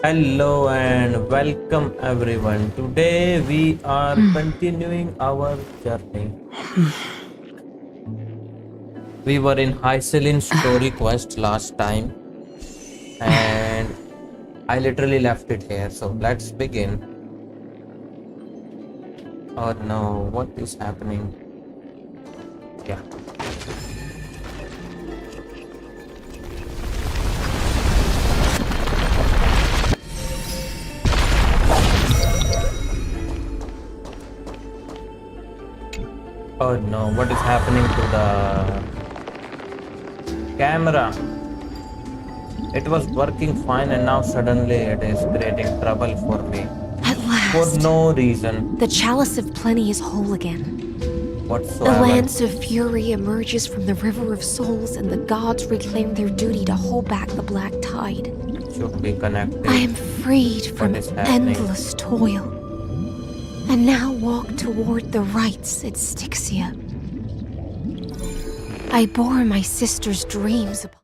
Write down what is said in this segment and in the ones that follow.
Hello and welcome everyone. Today we are continuing our journey. We were in Hycelin story quest last time and I literally left it here. So let's begin. Oh no, what is happening? Yeah. Oh no, what is happening to the camera? It was working fine and now suddenly it is creating trouble for me. At last. For no reason The chalice of plenty is whole again. whatsoever. The lance of fury emerges from the river of souls, and the gods reclaim their duty to hold back the black tide. Should be connected. I am freed from is happening? endless toil, and now walk toward the rites at Styxia. I bore my sister's dreams upon.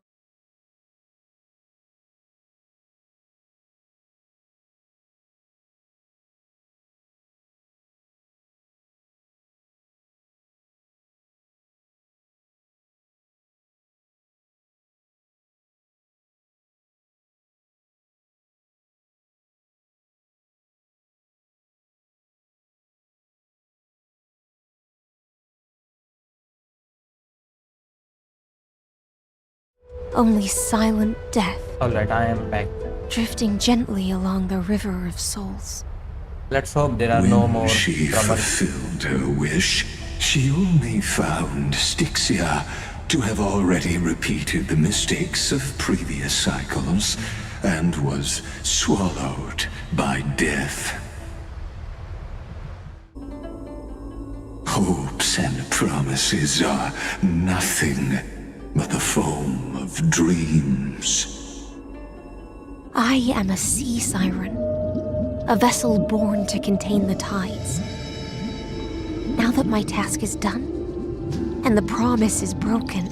Only silent death, Alright, I am back. drifting gently along the river of souls. Let's hope there are no more She troubles. fulfilled her wish. She only found Styxia to have already repeated the mistakes of previous cycles and was swallowed by death. Hopes and promises are nothing but the foam of dreams. I am a sea siren, a vessel born to contain the tides. Now that my task is done, and the promise is broken,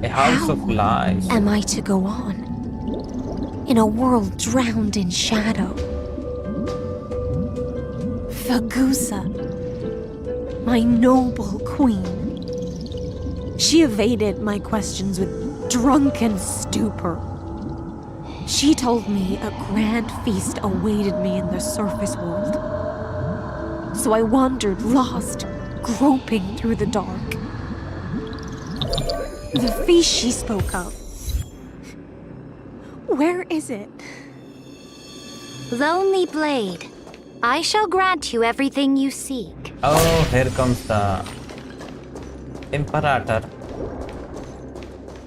A house How of lies. am I to go on? In a world drowned in shadow. Fagusa, my noble queen. She evaded my questions with drunken stupor. She told me a grand feast awaited me in the surface world. So I wandered lost, groping through the dark. The feast she spoke of. Where is it? Lonely Blade, I shall grant you everything you seek. Oh, here comes the Imperator.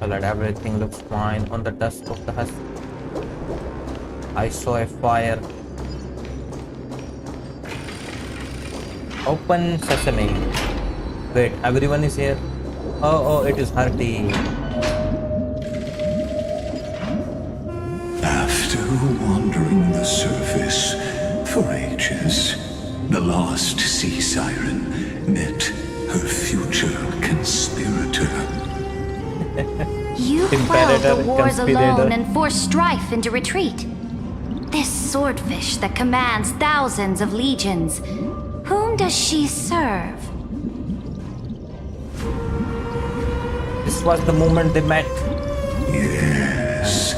Alright, everything looks fine on the dusk of the husk. I saw a fire. Open sesame. Wait, everyone is here? Oh, it is Hardy. After wandering the surface for ages, the lost sea siren met her future conspirator. You quelled Imperator, the wars conspirator. alone and forced strife into retreat. This swordfish that commands thousands of legions, whom does she serve? This was the moment they met. Yes,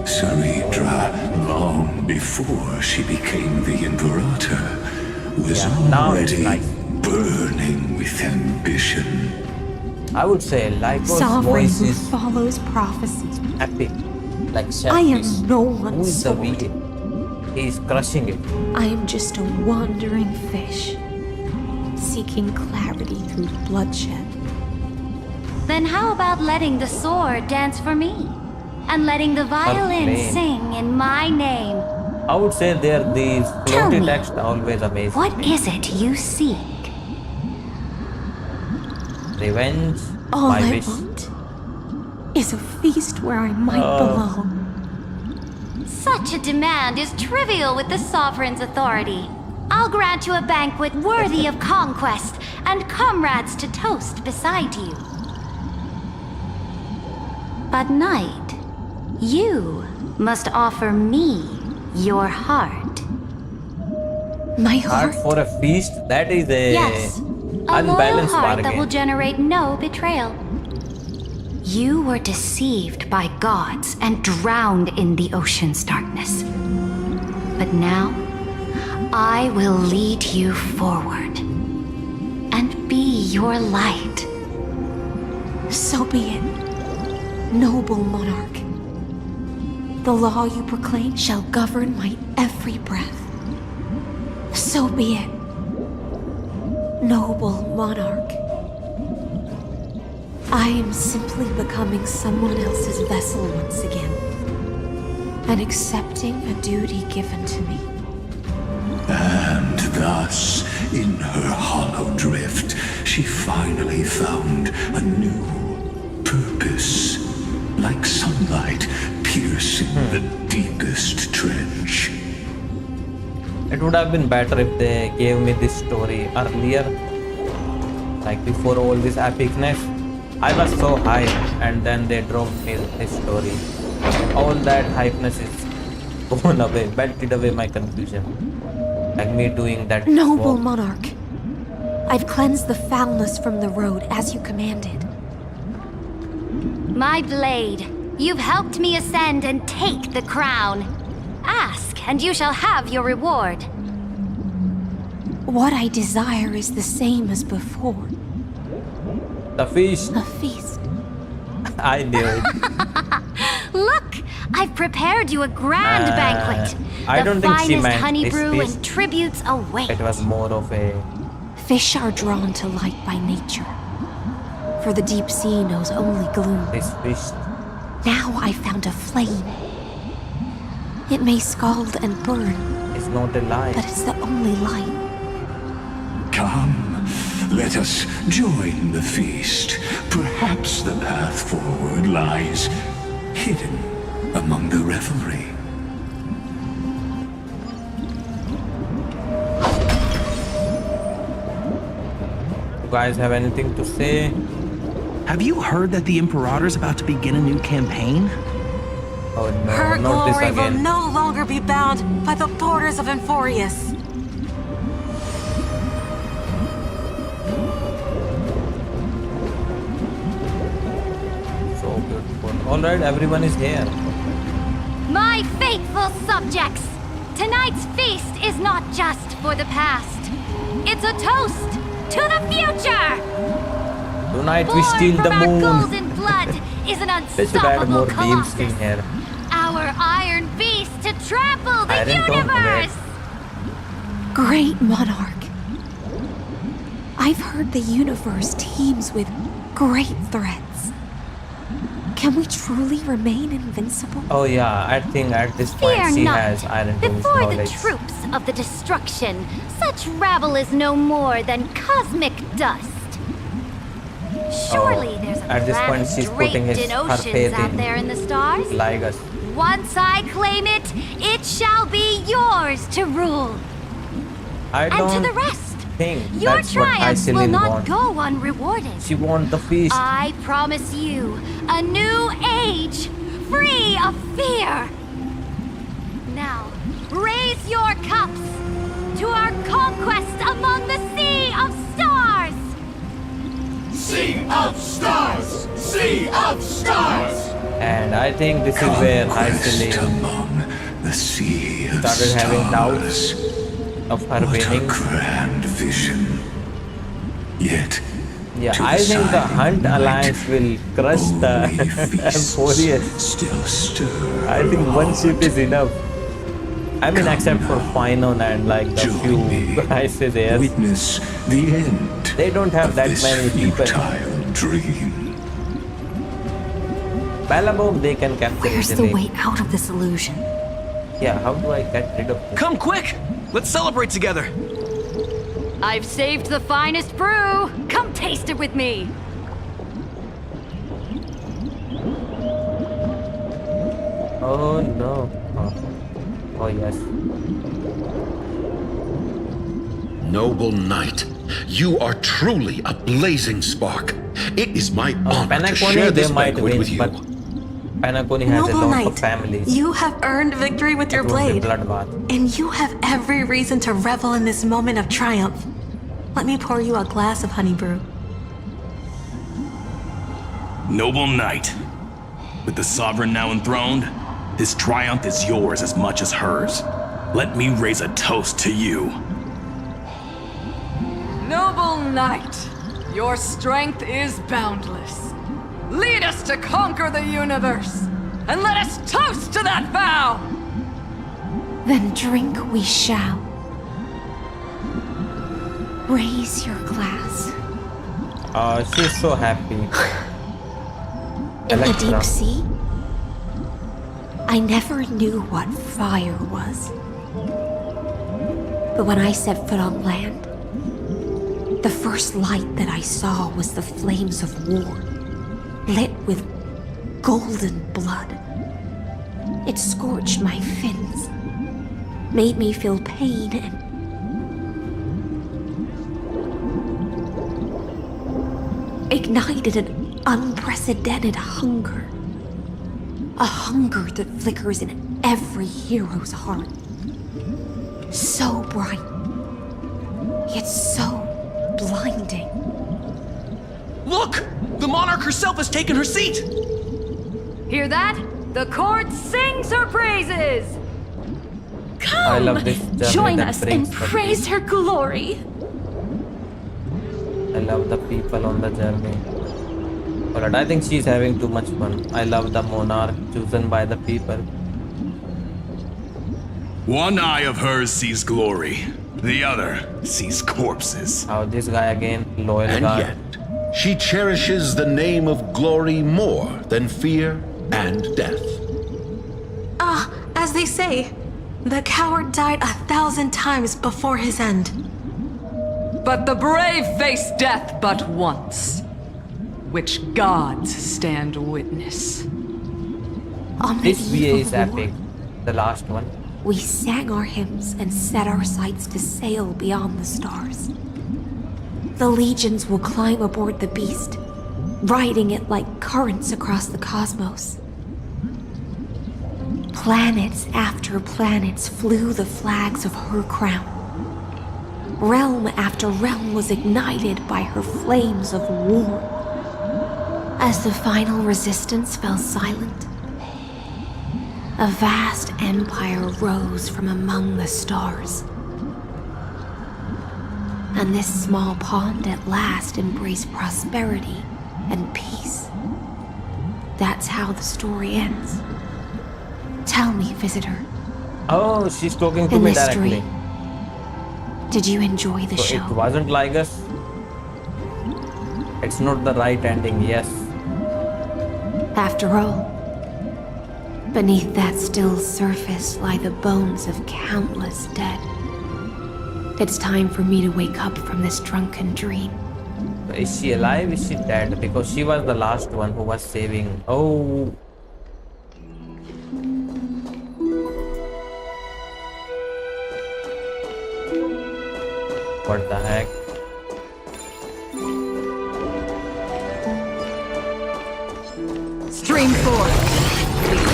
Saridra, long before she became the Imperator, was Yeah, now it's already nice. burning with ambition. I would say Lyco's Sovereign voice who is follows prophecies. epic. Like I am selfish. no Who one's is the sword. weed? He is crushing it. I am just a wandering fish, seeking clarity through bloodshed. Then how about letting the sword dance for me? And letting the violin name. sing in my name? I would say these Tell floaty me, text always amaze What me. is it you seek? Revenge, All my I wish. want is a feast where I might Oh. belong. Such a demand is trivial with the sovereign's authority. I'll grant you a banquet worthy of conquest and comrades to toast beside you. But night, You must offer me your heart. My Heart heart? for a feast? That is a Yes, a loyal unbalanced heart that will bargain. generate no betrayal. You were deceived by gods and drowned in the ocean's darkness. But now, I will lead you forward and be your light. So be it, noble monarch. The law you proclaim shall govern my every breath. So be it, noble monarch. I am simply becoming someone else's vessel once again, and accepting a duty given to me. And thus, in her hollow drift, she finally found a new purpose, like sunlight piercing the deepest trench. It would have been better if they gave me this story earlier, like before all this epicness. I was so hyped, and then they dropped me this story. All that hypeness is gone away, belted away my confusion. Like me doing that. Noble walk. monarch, I've cleansed the foulness from the road as you commanded. My blade, you've helped me ascend and take the crown. Ask, and you shall have your reward. What I desire is the same as before, The feast. a feast. I knew it. Look, I've prepared you a grand banquet. I The don't think she finest meant honey this brew feast. and tributes await. It was more of a Fish are drawn to light by nature, for the deep sea knows only gloom. this feast. Now I found a flame. It may scald and burn, It's not a lie. but it's the only light. Come, let us join the feast. Perhaps the path forward lies hidden among the revelry. You guys have anything to say? Have you heard that the Imperator's about to begin a new campaign? Oh no, Her not this glory will again. no longer be bound by the borders of Enforius. So beautiful. Alright, everyone is here. My faithful subjects, tonight's feast is not just for the past. It's a toast to the future. Tonight we Born steal from the our moon. golden blood is an They should add unstoppable more beams in colossus. here. Our iron beast to trample the Iron Dome, universe. Great monarch. I've heard the universe teems with great threats. Can we truly remain invincible? Oh yeah, I think at this point Fear she not. has Iron Dome's Before the knowledge. troops of the destruction, such rabble is no more than cosmic dust. Surely there's a at this point planet she's putting draped his, in her oceans faith out in there in the stars. like us. Once I claim it, it shall be yours to rule. I And to don't the rest, think your that's what triumphs will Icelin not wants. go unrewarded. She wants the feast. I promise you a new age, free of fear. Now, raise your cups to our conquest among the sea of stars. Sea of stars! Sea of stars! And I think this is where Conquest Icelin among the sea of started having doubts stars. of her What a winning. grand vision. Yet, Yeah, to I think the silent Hunt night, Alliance will crush the only feasts Emporius. still stir. I think one our ship is enough. I mean, Come except for now. Finon and like the Join few me. guys there. Witness the end. They don't have of that this many people. futile dream. Balabov, they can capture Where's the easily. way out of this illusion? Yeah, how do I get rid of this? Come quick! Let's celebrate together! I've saved the finest brew. Come taste it with me. Oh no. Oh yes. Noble knight, you are truly a blazing spark. It is my honor to Penacony, share they this might banquet win, with you. but Panaconi has a Noble lot Knight, of families. you have earned victory with your It was a blade. bloodbath. And you have every reason to revel in this moment of triumph. Let me pour you a glass of honey brew. Noble Knight, with the Sovereign now enthroned, this triumph is yours as much as hers. Let me raise a toast to you. Noble Knight, your strength is boundless. Lead us to conquer the universe, and let us toast to that vow! Then drink we shall. Raise your glass. She's so happy. In the Electra. deep sea, I never knew what fire was. But when I set foot on land, the first light that I saw was the flames of war, lit with golden blood. It scorched my fins, made me feel pain and ignited an unprecedented hunger. A hunger that flickers in every hero's heart. So bright, yet so blinding. Look! The monarch herself has taken her seat! Hear that? The court sings her praises! I love this journey Join that us and brings the praise peace. her glory. I love the people on the journey. Alright, I think she's having too much fun. I love the monarch chosen by the people. One eye of hers sees glory, the other sees corpses. How this guy again, loyal And guard. yet, she cherishes the name of glory more than fear and death. As they say, the coward died 1,000 times before his end. But the brave face death but once, which gods stand witness. On the This VA eve is of war, epic. The last one. we sang our hymns and set our sights to sail beyond the stars. The legions will climb aboard the beast, riding it like currents across the cosmos. Planets after planets flew the flags of her crown. Realm after realm was ignited by her flames of war. As the final resistance fell silent, a vast empire rose from among the stars. And this small pond at last embraced prosperity and peace. That's how the story ends. Tell me, visitor, Oh, she's talking to in me this directly. dream, did you enjoy the So show? it wasn't like us. It's not the right ending, yes. After all, beneath that still surface lie the bones of countless dead. It's time for me to wake up from this drunken dream. Is she alive? Is she dead? Because she was the last one who was saving. Oh. What the heck? Stream 4.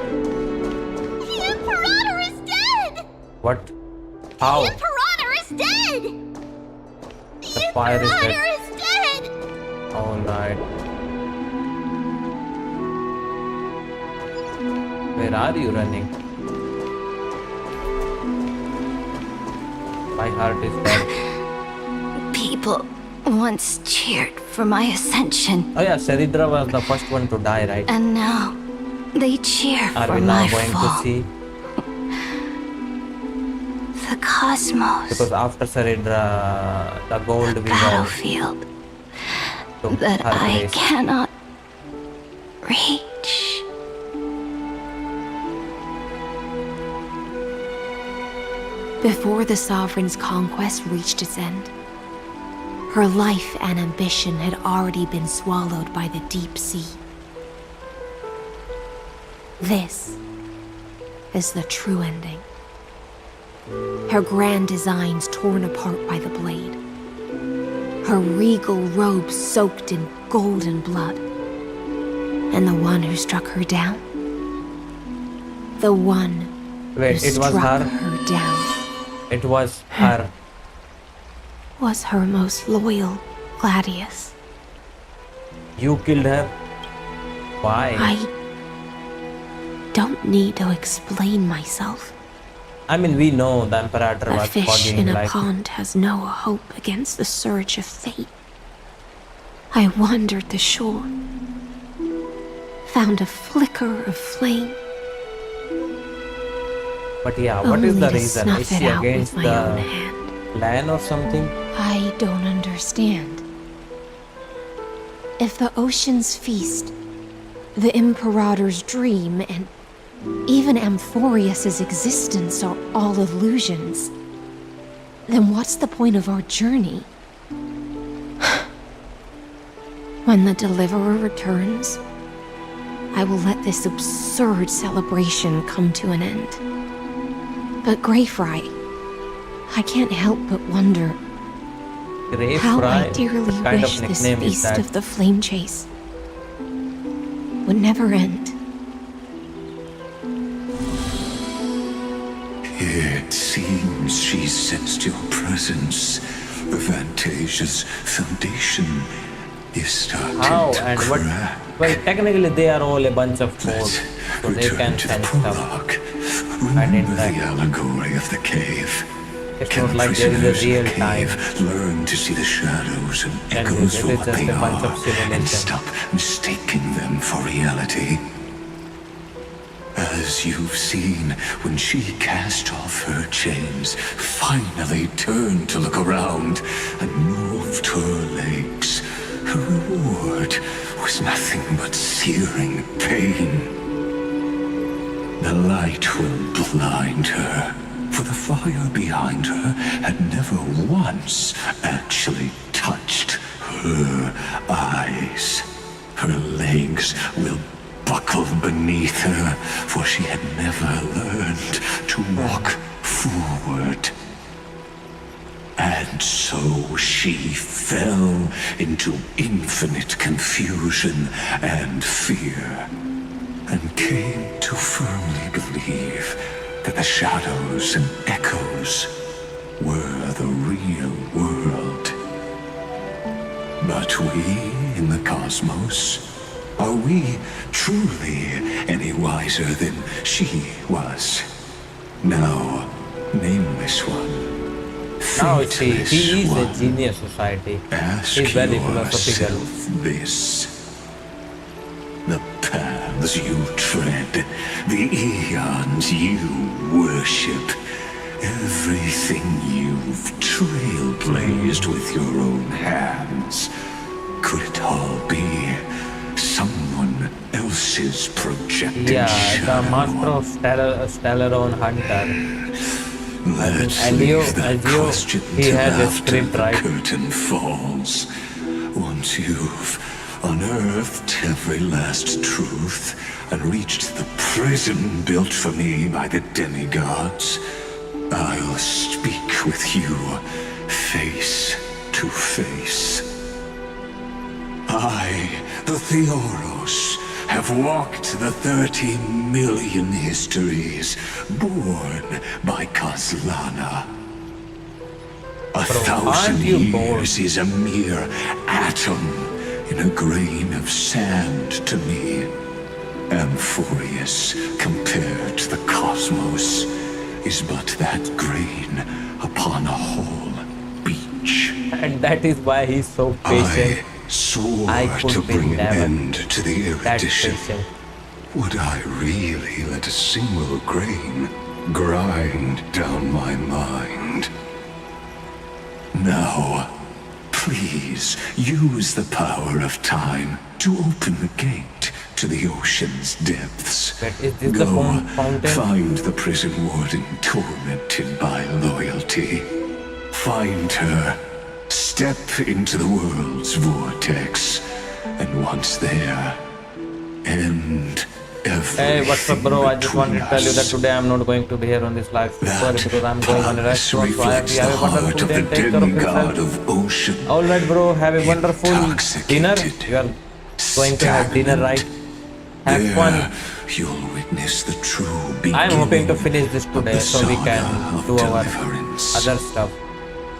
The Imperator is dead! What? How? The Imperator is dead! The fire is Imperator dead. is dead! Alright. Where are you running? My heart is dead. People once cheered for my ascension, Oh yeah, Saridra was the first one to die, right? and now they cheer Are for we now my going fall. to see? The cosmos, Because after Saridra, the gold we were battlefield took that her I place. cannot reach. Before the Sovereign's conquest reached its end, her life and ambition had already been swallowed by the deep sea. This is the true ending. Her grand designs torn apart by the blade. her regal robe soaked in golden blood. And the one who struck her down? The one Wait, who it was struck her? her down It was her. was her most loyal Gladius. You killed her? Why? I don't need to explain myself. I mean, we know the Imperator A was fish fucking in a like... pond has no hope against the surge of fate. I wandered the shore, found a flicker of flame. But yeah, what is only the to reason? Is snuff it she out against with my own the hand. land or something? I don't understand. If the ocean's feast, the Imperator's dream, and even Amphorius's existence are all illusions, then what's the point of our journey? When the Deliverer returns, I will let this absurd celebration come to an end. But Greyfry, I can't help but wonder how I Greyfry? dearly What kind wish of this nickname is feast that? of the flame chase would never end. It seems she sensed your presence. The Fantasia's foundation is starting How to and what? crack. Well, technically they are all a bunch of Let's code, so they can return to the sense stuff. prologue. And Remember the interact. allegory of the cave. It's Can not the like there is prisoners a in real the time. cave learn to see the shadows and And echoes it for is what just they a bunch of are, simulation. and stop mistaking them for reality? As you've seen, when she cast off her chains, finally turned to look around, and moved her legs, her reward was nothing but searing pain. The light will blind her, for the fire behind her had never once actually touched her eyes. Her legs will buckle beneath her, for she had never learned to walk forward. And so she fell into infinite confusion and fear, and came to firmly believe that the shadows and echoes were the real world. But we in the cosmos, are we truly any wiser than she was? Now, nameless one, Now see, faithless he is a one, genius society. ask He's very philosophical. yourself this. The paths you tread, the eons you worship, everything you've trailblazed with your own hands, could it all be someone else's projected Yeah, the shadow? master of Stellarone Hunter. Let's And leave the as you, question he till has a after script, the right? curtain falls. Once you've unearthed every last truth and reached the prison built for me by the demigods, I'll speak with you face to face. I, the Theoros, have walked the 30 million histories born by Kaslana. A thousand aren't you bored? years is a mere atom in a grain of sand to me. Amphorius, compared to the cosmos, is but that grain upon a whole beach. And that is why he's so patient. I swore I could to be bring an never end to the that erudition. patient. Would I really let a single grain grind down my mind? Now, please use the power of time to open the gate to the ocean's depths. But is this the fountain? Find the prison warden tormented by loyalty. Find her. Step into the world's vortex. And once there, end Hey, what's up, bro? I just wanted to tell you that today I'm not going to be here on this live stream. Sorry, because I'm going on a restaurant, so I have to have a wonderful day and take care of yourself. Alright, bro, have a wonderful dinner. You are going to have dinner, right? Have fun. You'll witness the true I'm hoping to finish this today so we can do our other stuff.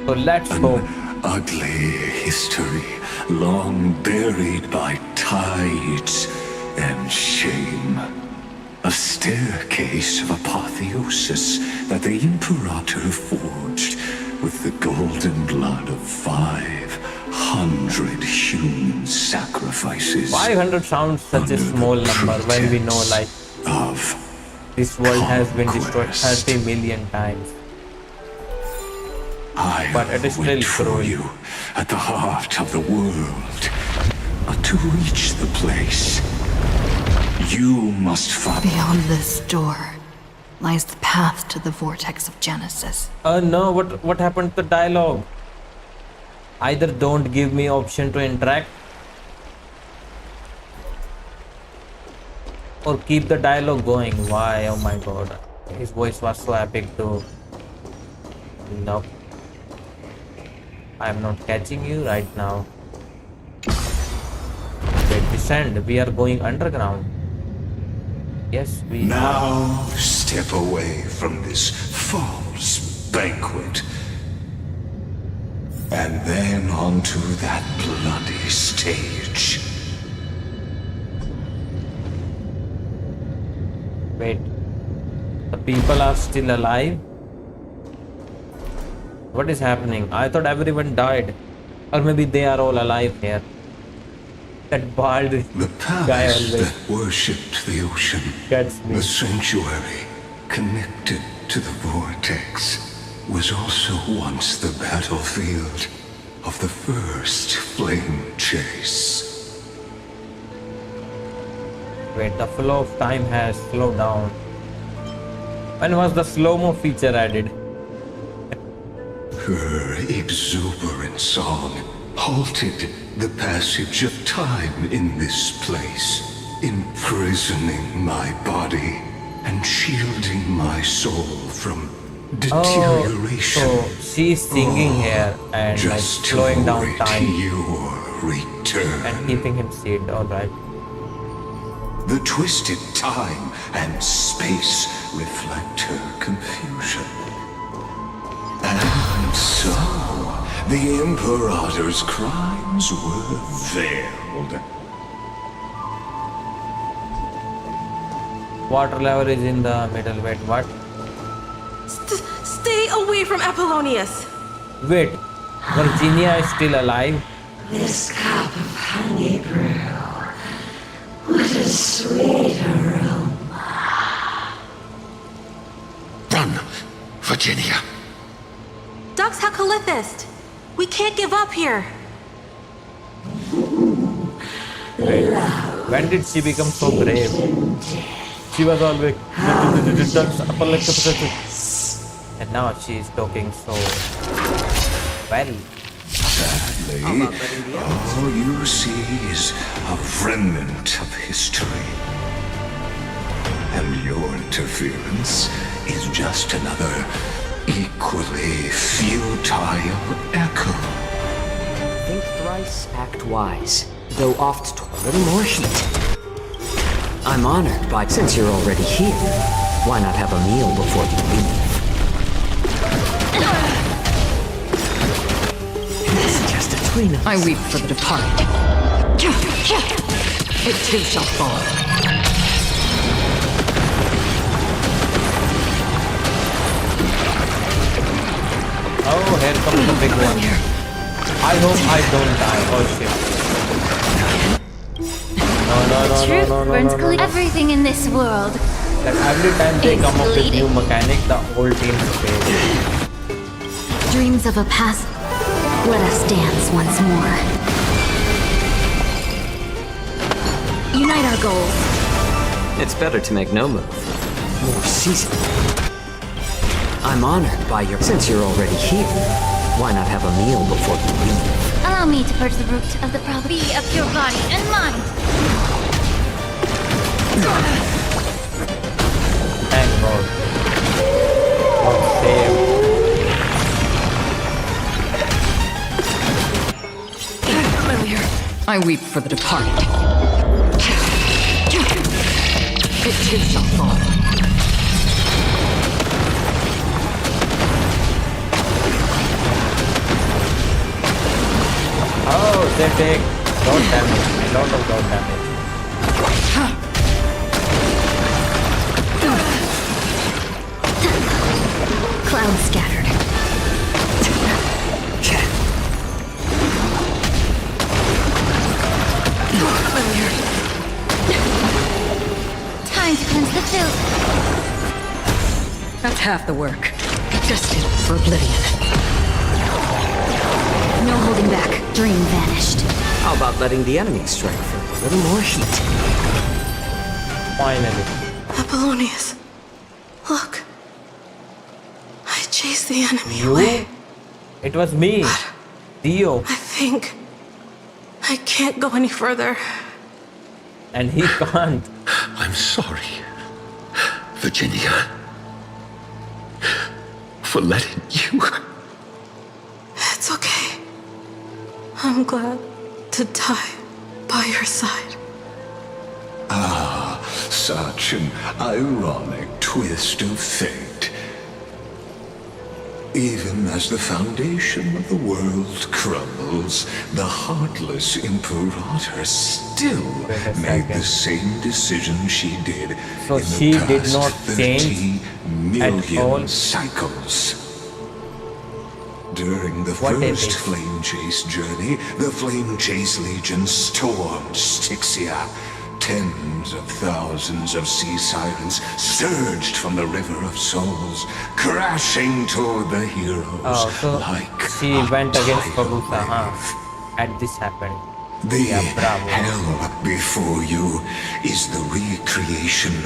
So let's go. Ugly history, long buried by tides and shame. A staircase of apotheosis that the Imperator forged with the golden blood of 500 human sacrifices. 500 sounds such a small number when we know, like, this world has been destroyed 30 million times. But it is still growing. You at the heart of the world. To reach the place, you must follow. Beyond this door lies the path to the vortex of Genesis. No, what happened to the dialogue? Either don't give me option to interact or keep the dialogue going. Why? Oh my god. His voice was so epic too. Nope. I am not catching you right now. Wait, descend. We are going underground. Yes, we now step away from this false banquet. And then onto that bloody stage. Wait. The people are still alive? What is happening? I thought everyone died. Or maybe they are all alive here. That bald guy always that worshipped the ocean. Gets me. The sanctuary connected to the vortex was also once the battlefield of the first flame chase. Wait, the flow of time has slowed down. When was the slow-mo feature added? Her exuberant song halted the passage of time in this place, imprisoning my body and shielding my soul from deterioration. Oh, so she's singing here and like slowing down time your return and keeping him seated. Alright. The twisted time and space reflect her confusion. And so, the Imperator's crimes were veiled. Water level is in the middle. Wait, what? Stay away from Apollonius! Wait, Virginia is still alive? This cup of honey brew. What a sweet aroma. Run, Virginia. Dux Hakalithist! We can't give up here! Wait, when did she become so brave? She was always and now she is talking so well. Sadly, all you see is a remnant of history. And your interference is just another equally futile echo. Think thrice, act wise, though oft to a little more heat. I'm honored by, since you're already here, why not have a meal before you leave? It's just a twin of us. I weep for the departed. It too shall fall. Oh, here comes the big one. I hope I don't die. Oh shit. No. Everything in this world. Like every time they come up with new mechanic, the whole team fails. Dreams of a past. Let us dance once more. Unite our goals. It's better to make no move. More seasoned. I'm honored by your... Since you're already here, why not have a meal before you leave? Allow me to purge the root of the problem. Be of your body and mind. Thank God. God save. I weep for the departed. It too shall fall. Oh, they take dot damage. A lot of dot damage. Cloud scattered. Time to cleanse the filth. That's half the work. Destined for oblivion. No holding back. Dream vanished. How about letting the enemy strike for a little more heat? Finally. Apollonius, look. I chased the enemy You? away. It was me. Theo. I think I can't go any further. And he can't. I'm sorry, Virginia, for letting you. It's okay. I'm glad to die by your side. Ah, such an ironic twist of fate. Even as the foundation of the world crumbles, the heartless Imperator still made the same decision she did So in she the did past not 30 change at all? million cycles. During the What is first it? Flame Chase journey, the Flame Chase Legion stormed Styxia. Tens of thousands of sea sirens surged from the River of Souls, crashing toward the heroes Oh, so like she a went against tidal Babusa, huh? wave. And this happened. The Yeah, bravo. hell before you is the recreation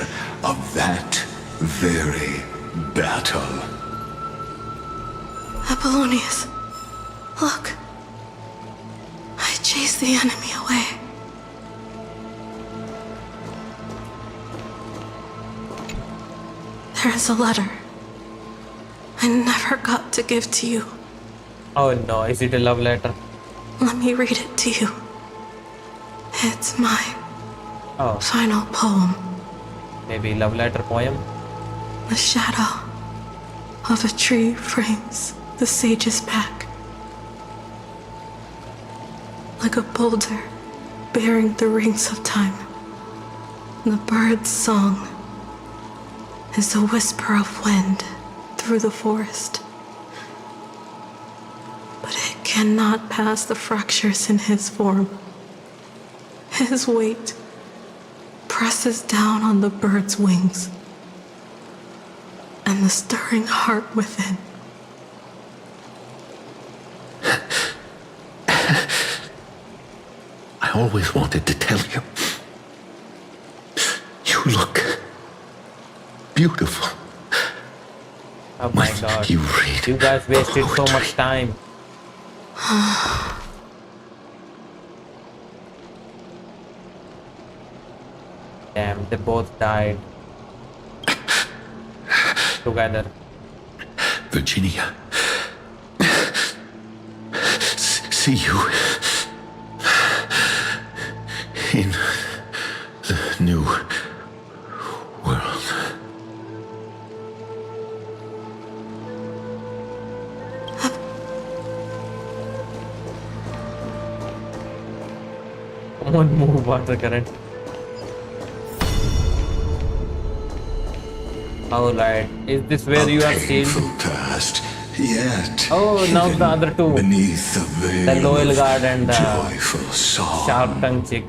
of that very battle. Apollonius, look. I chased the enemy away. There is a letter I never got to give to you. Oh no, is it a love letter? Let me read it to you. It's my Oh, final poem. maybe love letter poem? The shadow of a tree frames the sage's back. Like a boulder bearing the rings of time. The bird's song is a whisper of wind through the forest. But it cannot pass the fractures in his form. His weight presses down on the bird's wings and the stirring heart within. I always wanted to tell you. You look beautiful. Oh my When god. you read You guys wasted so poetry. much time. Damn, they both died. Together. Virginia. See you in the new world. Come on, move water current. Alright, is this where you are painful sealed? past, yet Oh, now hidden the other two. beneath the veil The loyal of guard and the joyful song. sharp tongue chick.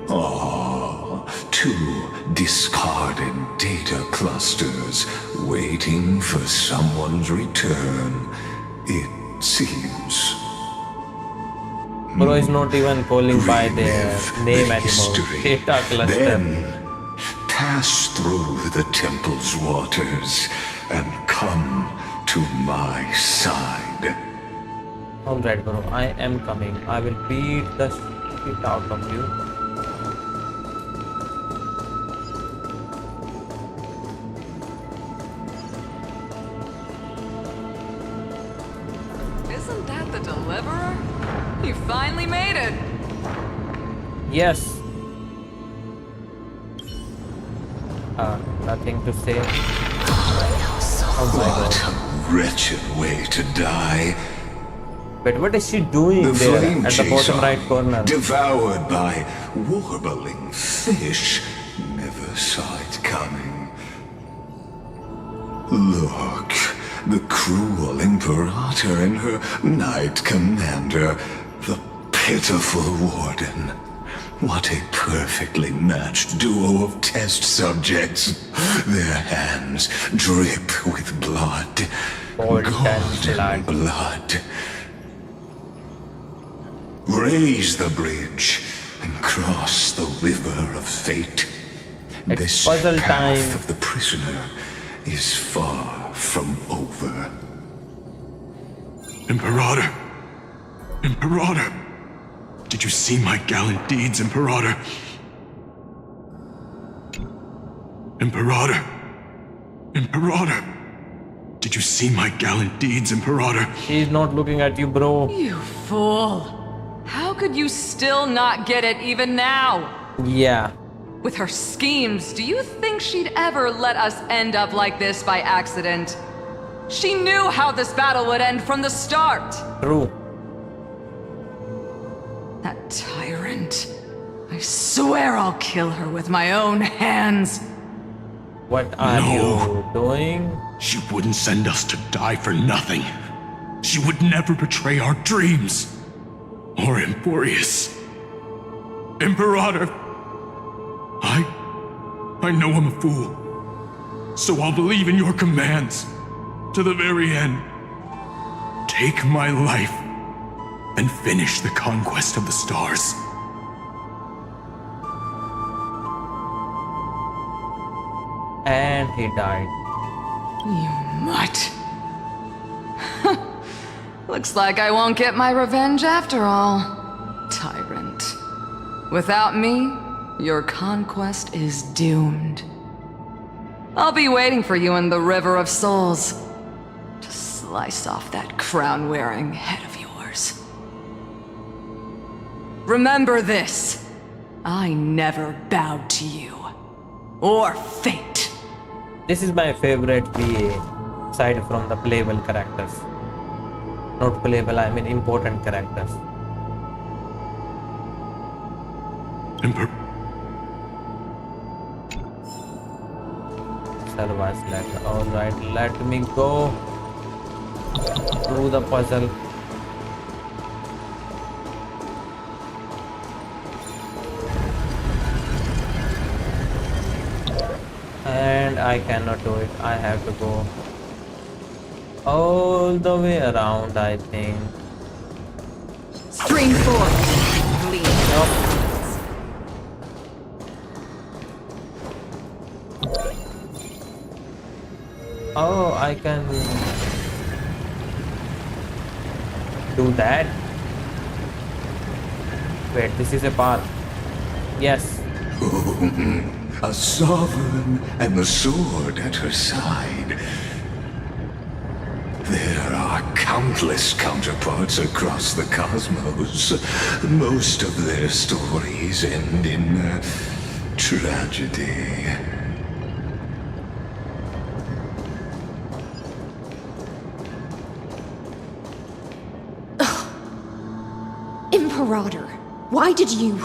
Oh, two discarded data clusters waiting for someone's return, it seems. Bro is not even calling by their Relive name the anymore. history. Data cluster. Then pass through the temple's waters and come to my side. Alright bro, I am coming. I will beat the shit out of you. Wasn't that the deliverer? You finally made it. Yes. Nothing to say. Oh my What god. a wretched way to die. But what is she doing The there flame at the bottom chaser, right corner? devoured by warbling fish, never saw it coming. Look, the cruel Imperator and her Knight Commander, the pitiful Warden. What a perfectly matched duo of test subjects. Their hands drip with blood. Golden blood. Raise the bridge and cross the river of fate. This puzzle path time. of the prisoner is far from over. Imperator! Imperator! Did you see my gallant deeds, Imperator? Imperator! Imperator! Did you see my gallant deeds, Imperator? She's not looking at you, bro. You fool. How could you still not get it even now? Yeah. With her schemes, do you think she'd ever let us end up like this by accident? She knew how this battle would end from the start. True. That tyrant. I swear I'll kill her with my own hands. What are you doing? She wouldn't send us to die for nothing. She would never betray our dreams. Or Emporius. Imperator! I know I'm a fool. So I'll believe in your commands. To the very end. Take my life. And finish the conquest of the stars. And he died. You mutt. Looks like I won't get my revenge after all. Tyrant. Without me, your conquest is doomed. I'll be waiting for you in the River of Souls to slice off that crown-wearing head of yours. Remember this. I never bowed to you. Or fate. This is my favorite VA, aside from the playable characters. Not playable, I mean important characters. Salvage letter. Alright, let me go through the puzzle. And I cannot do it. I have to go all the way around, I think. Stream 4. Nope. Oh, I can do that. Wait, this is a path. Yes. A sovereign and the sword at her side. There are countless counterparts across the cosmos. Most of their stories end in tragedy. Imperator, why did you...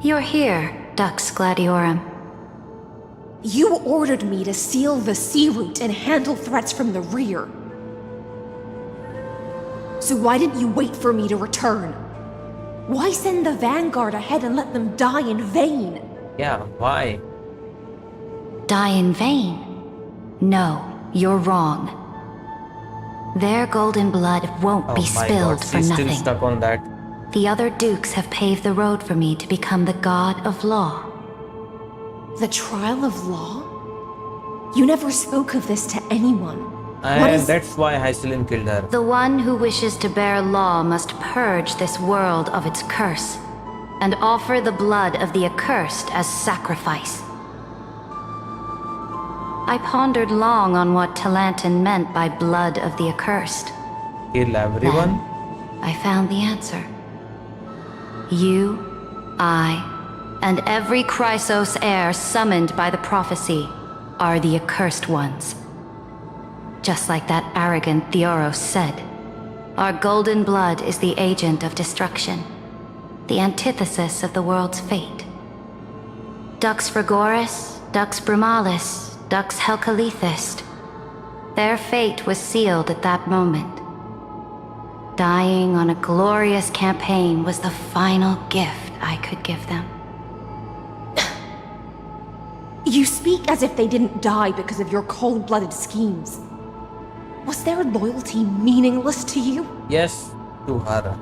You're here, Dux Gladiorum. You ordered me to seal the sea route and handle threats from the rear. So why didn't you wait for me to return? Why send the vanguard ahead and let them die in vain? Yeah, why? Die in vain? No, you're wrong. Their golden blood won't be Oh my spilled god, for she's nothing. still stuck on that. The other dukes have paved the road for me to become the god of law. The trial of law? You never spoke of this to anyone. And that's why Hycelin killed her. The one who wishes to bear law must purge this world of its curse, and offer the blood of the accursed as sacrifice. I pondered long on what Talantin meant by blood of the accursed. kill everyone? Then I found the answer. You, I, and every Chrysos heir summoned by the prophecy are the accursed ones. Just like that arrogant Theoros said, our golden blood is the agent of destruction, the antithesis of the world's fate. Dux Frigoris, Dux Brumalis, Dux Helcalethist. Their fate was sealed at that moment. Dying on a glorious campaign was the final gift I could give them. You speak as if they didn't die because of your cold-blooded schemes. Was their loyalty meaningless to you? Yes, to her.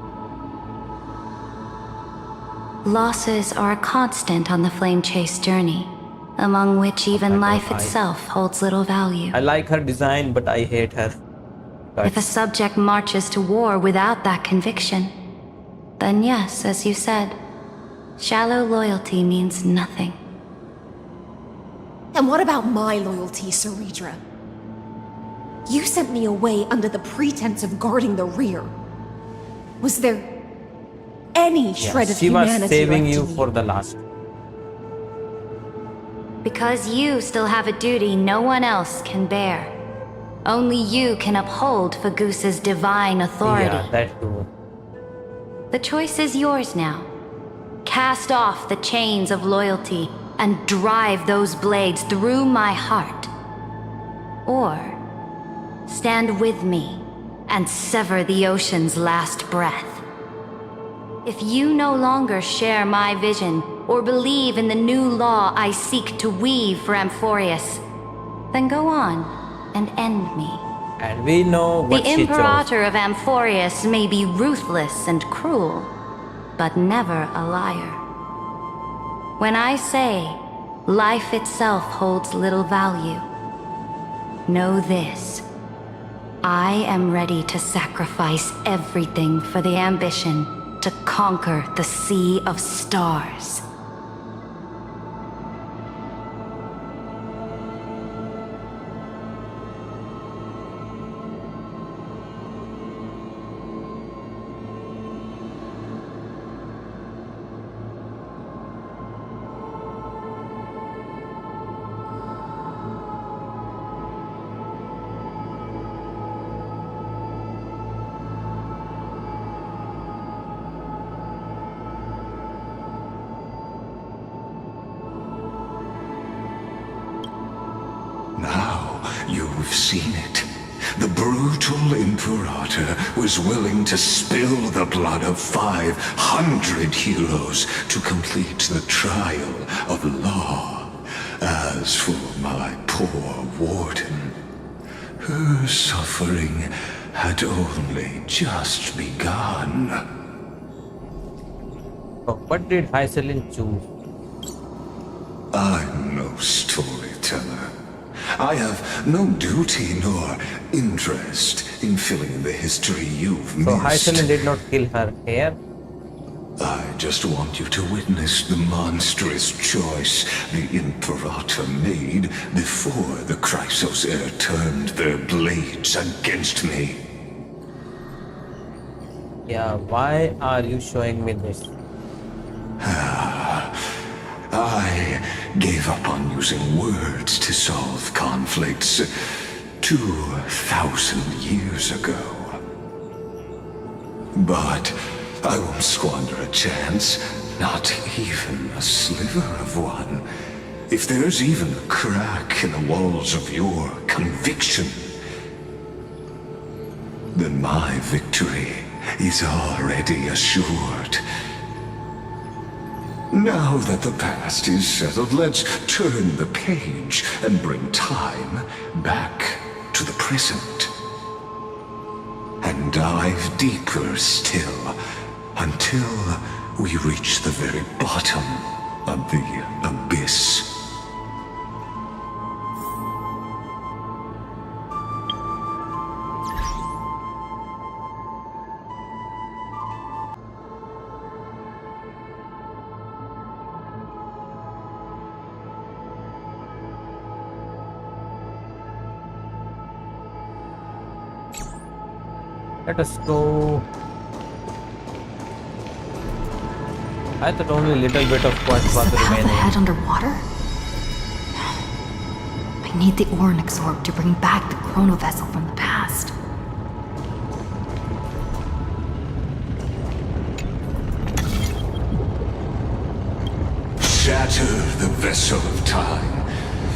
Losses are a constant on the Flame Chase journey, among which even life itself holds little value. I like her design, but I hate her. If a subject marches to war without that conviction, then yes, as you said, shallow loyalty means nothing. And what about my loyalty, Ceridra? You sent me away under the pretense of guarding the rear. Was there any shred of she was humanity saving left you in for the last. Because you still have a duty no one else can bear. Only you can uphold Fagusa's divine authority. Yeah, that too. The choice is yours now. Cast off the chains of loyalty and drive those blades through my heart. Or stand with me and sever the ocean's last breath. If you no longer share my vision or believe in the new law I seek to weave for Amphorius, then go on and end me. And we know what The she chose. Imperator of Amphorius may be ruthless and cruel, but never a liar. When I say life itself holds little value, know this. I am ready to sacrifice everything for the ambition to conquer the Sea of Stars. You've seen it. The brutal Imperator was willing to spill the blood of 500 heroes to complete the trial of law. As for my poor warden, her suffering had only just begun. What did Hyselin choose? I'm no storyteller. I have no duty nor interest in filling in the history you've missed. So Hyselin did not kill her hair? I just want you to witness the monstrous choice the Imperator made before the Chrysos heir turned their blades against me. Yeah, why are you showing me this? I gave up on using words to solve conflicts 2,000 years ago. But I won't squander a chance, not even a sliver of one. If there's even a crack in the walls of your conviction, then my victory is already assured. Now that the past is settled, let's turn the page and bring time back to the present. And dive deeper still, until we reach the very bottom of the abyss. Let us go. I thought only a little bit of quest Is was the path remaining. ahead underwater? I need the Ornix orb to bring back the chrono vessel from the past. Shatter the vessel of time,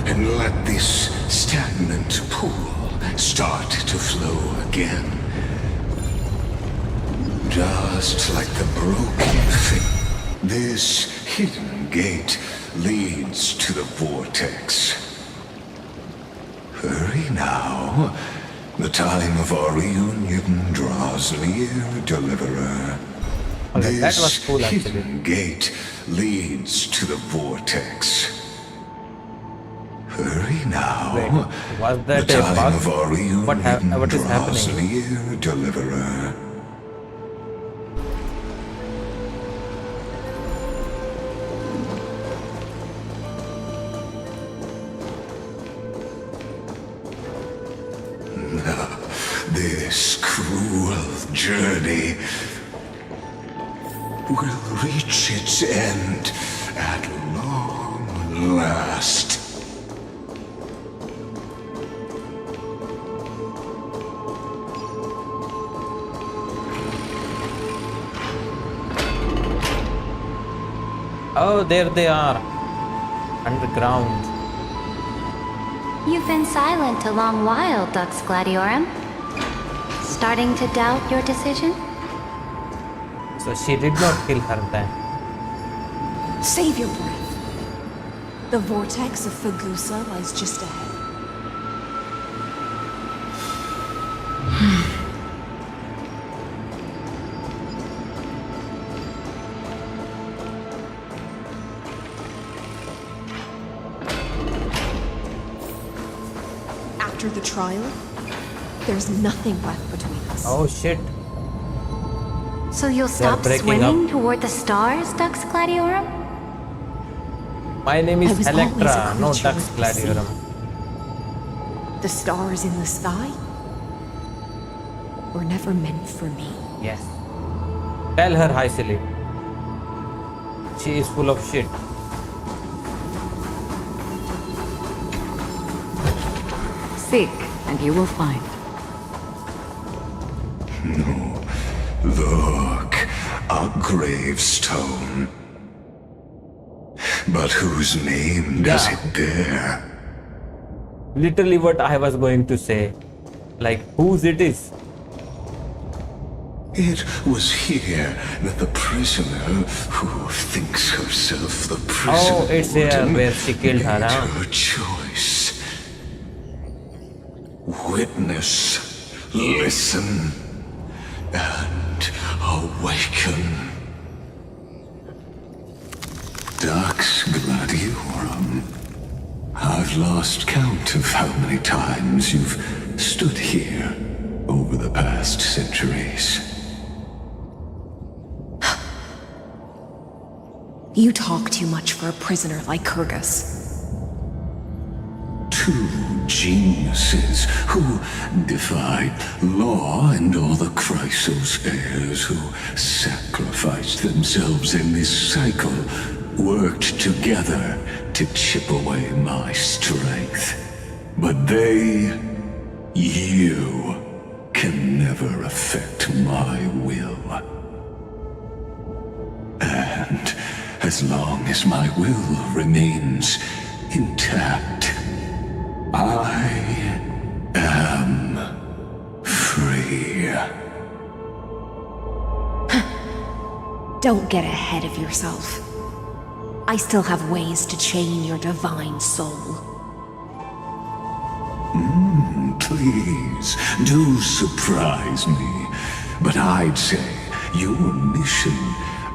and let this stagnant pool start to flow again. Just like the broken thing, this hidden gate leads to the vortex. Hurry now. The time of our reunion draws near, Deliverer. Okay, that This was cool actually. hidden gate leads to the vortex. Hurry now. Wait, was The that a time bug? of our reunion What is draws happening? near, Deliverer. This cruel journey will reach its end at long last. Oh, there they are. Underground. You've been silent a long while, Dux Gladiorum. Starting to doubt your decision? So she did not kill her then. Save your breath. The vortex of Fagusa lies just ahead. After the trial, there's nothing left between us. Oh shit. So you'll They are stop breaking swimming up. toward the stars, Dux Gladiorum? My name I is was always a Electra, no creature Dux of the sea. Gladiorum. The stars in the sky were never meant for me. Yes. Tell her hi, silly. She is full of shit. Seek, and you will find. No, look, a gravestone. But whose name does Yeah. it bear? Literally what I was going to say. Like, whose it is? It was here that the prisoner who thinks herself the prison Oh, it's here warden where she killed her, made huh? her choice. Witness, listen, and awaken. Dux Gladiorum. I've lost count of how many times you've stood here over the past centuries. You talk too much for a prisoner like Kurgus. Two geniuses who defied law and all the Chrysospheres who sacrificed themselves in this cycle worked together to chip away my strength. But they, you, can never affect my will. And as long as my will remains intact, I am free. Don't get ahead of yourself. I still have ways to chain your divine soul. Please, do surprise me. But I'd say your mission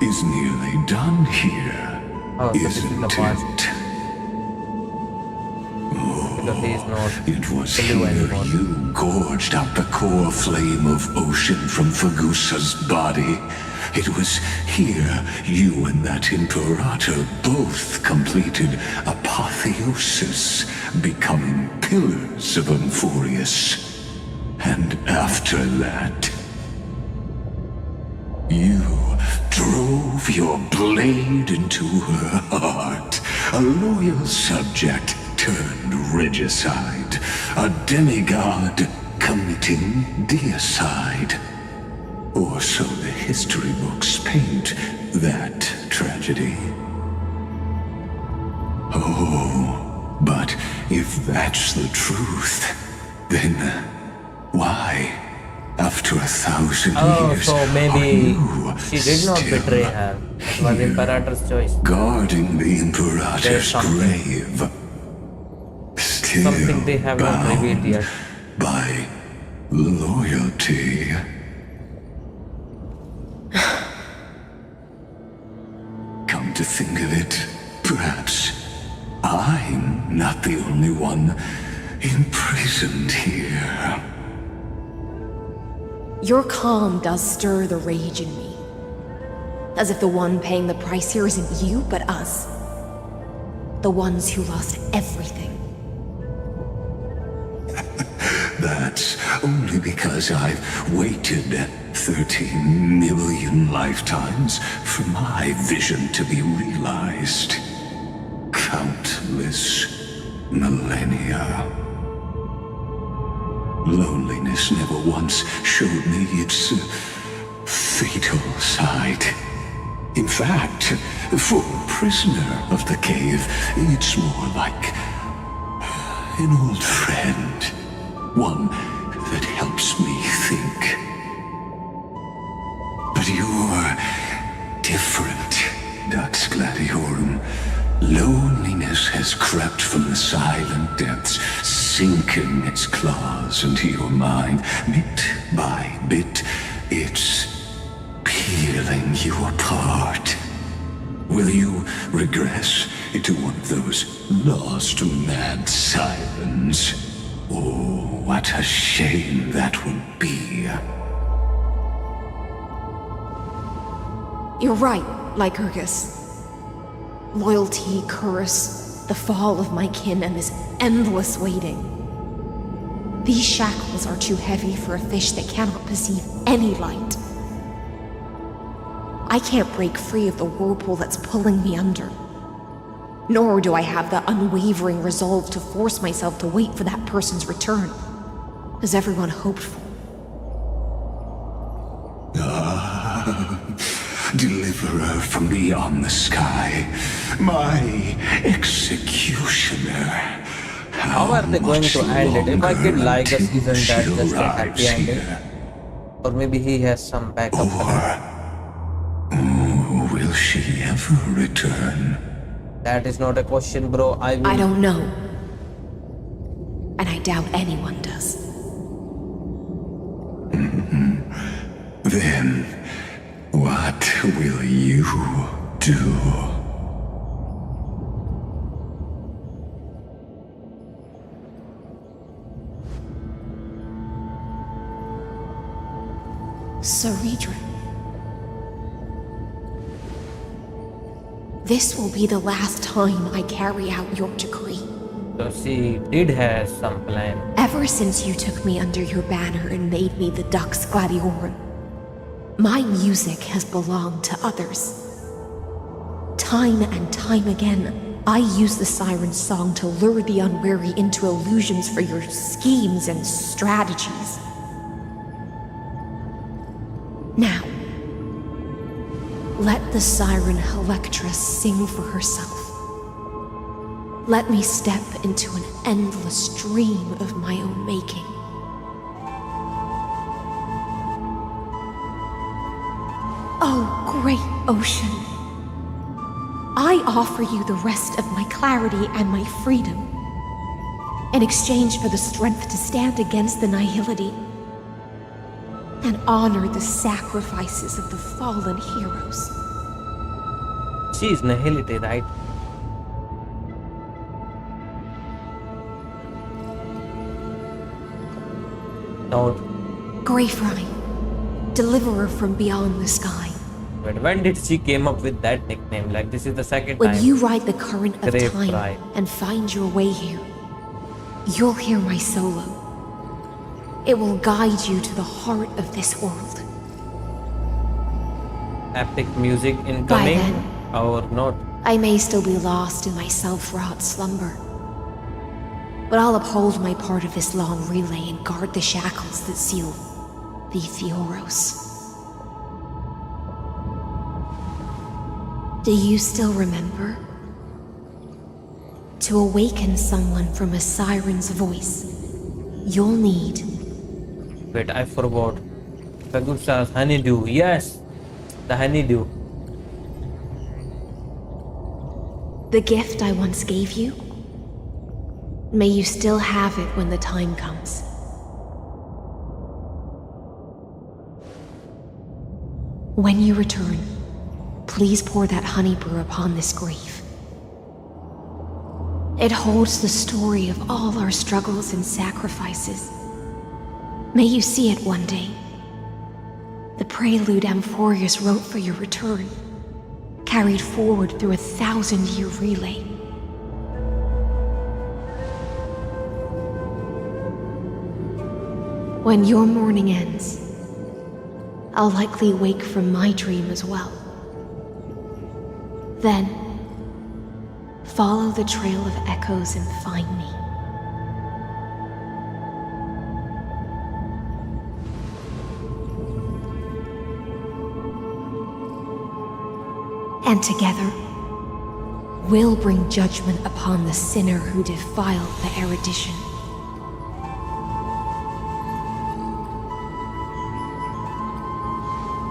is nearly done here, Oh, so this is the isn't past. it? Because he is not It was blue here anymore. you gorged out the core flame of ocean from Fagusa's body. It was here you and that Imperator both completed apotheosis, becoming pillars of Euphorius. And after that, You drove your blade into her heart. A loyal subject turned regicide. A demigod committing deicide. Or so the history books paint that tragedy. Oh, but if that's the truth, then why, after 1,000 years, so maybe are she did not still betray her. It was Imperator's choice. guarding the There's Imperator's something. grave? Still Something they have not revealed bound yet. by loyalty. Come to think of it, perhaps I'm not the only one imprisoned here. Your calm does stir the rage in me. As if the one paying the price here isn't you, but us. The ones who lost everything. That's only because I've waited 30 million lifetimes for my vision to be realized. Countless millennia. Loneliness never once showed me its fatal side. In fact, for a prisoner of the cave, it's more like an old friend. One that helps me think. But you're different, Dux Gladiorum. Loneliness has crept from the silent depths, sinking its claws into your mind. Bit by bit, it's peeling you apart. Will you regress into one of those lost mad sirens? Oh, what a shame that would be. You're right, Lycurgus. Loyalty, curse, the fall of my kin, and this endless waiting. These shackles are too heavy for a fish that cannot perceive any light. I can't break free of the whirlpool that's pulling me under. Nor do I have the unwavering resolve to force myself to wait for that person's return, as everyone hoped for. Deliverer from beyond the sky, my executioner. How are they going to end it? If I could like a season that just a happy ending. Or maybe he has some backup plan. Will she ever return? That is not a question, bro. I don't know. And I doubt anyone does. Then, what will you do? Saridra. This will be the last time I carry out your decree. So she did have some plan. Ever since you took me under your banner and made me the Dux Gladiorum, my music has belonged to others. Time and time again, I use the siren's song to lure the unwary into illusions for your schemes and strategies. Now, let the siren Electra sing for herself. Let me step into an endless dream of my own making. Oh, great ocean. I offer you the rest of my clarity and my freedom, in exchange for the strength to stand against the nihility and honor the sacrifices of the fallen heroes. She is nihility, right? Don't. Greyfrine, deliverer from beyond the sky. But when did she came up with that nickname? Like, this is the second When time. you ride the current of Greyfrine. time and find your way here, you'll hear my solo. It will guide you to the heart of this world. epic music incoming then, or not? I may still be lost in my self-wrought slumber. But I'll uphold my part of this long relay and guard the shackles that seal the Theoros. Do you still remember? To awaken someone from a siren's voice, you'll need... Wait, I forgot. Kagusa's honeydew. Yes, the honeydew. The gift I once gave you? May you still have it when the time comes. When you return, please pour that honey brew upon this grave. It holds the story of all our struggles and sacrifices. May you see it one day. The prelude Amphorius wrote for your return, carried forward through a 1,000-year relay. When your mourning ends, I'll likely wake from my dream as well. Then, follow the trail of echoes and find me. And together, we'll bring judgment upon the sinner who defiled the erudition.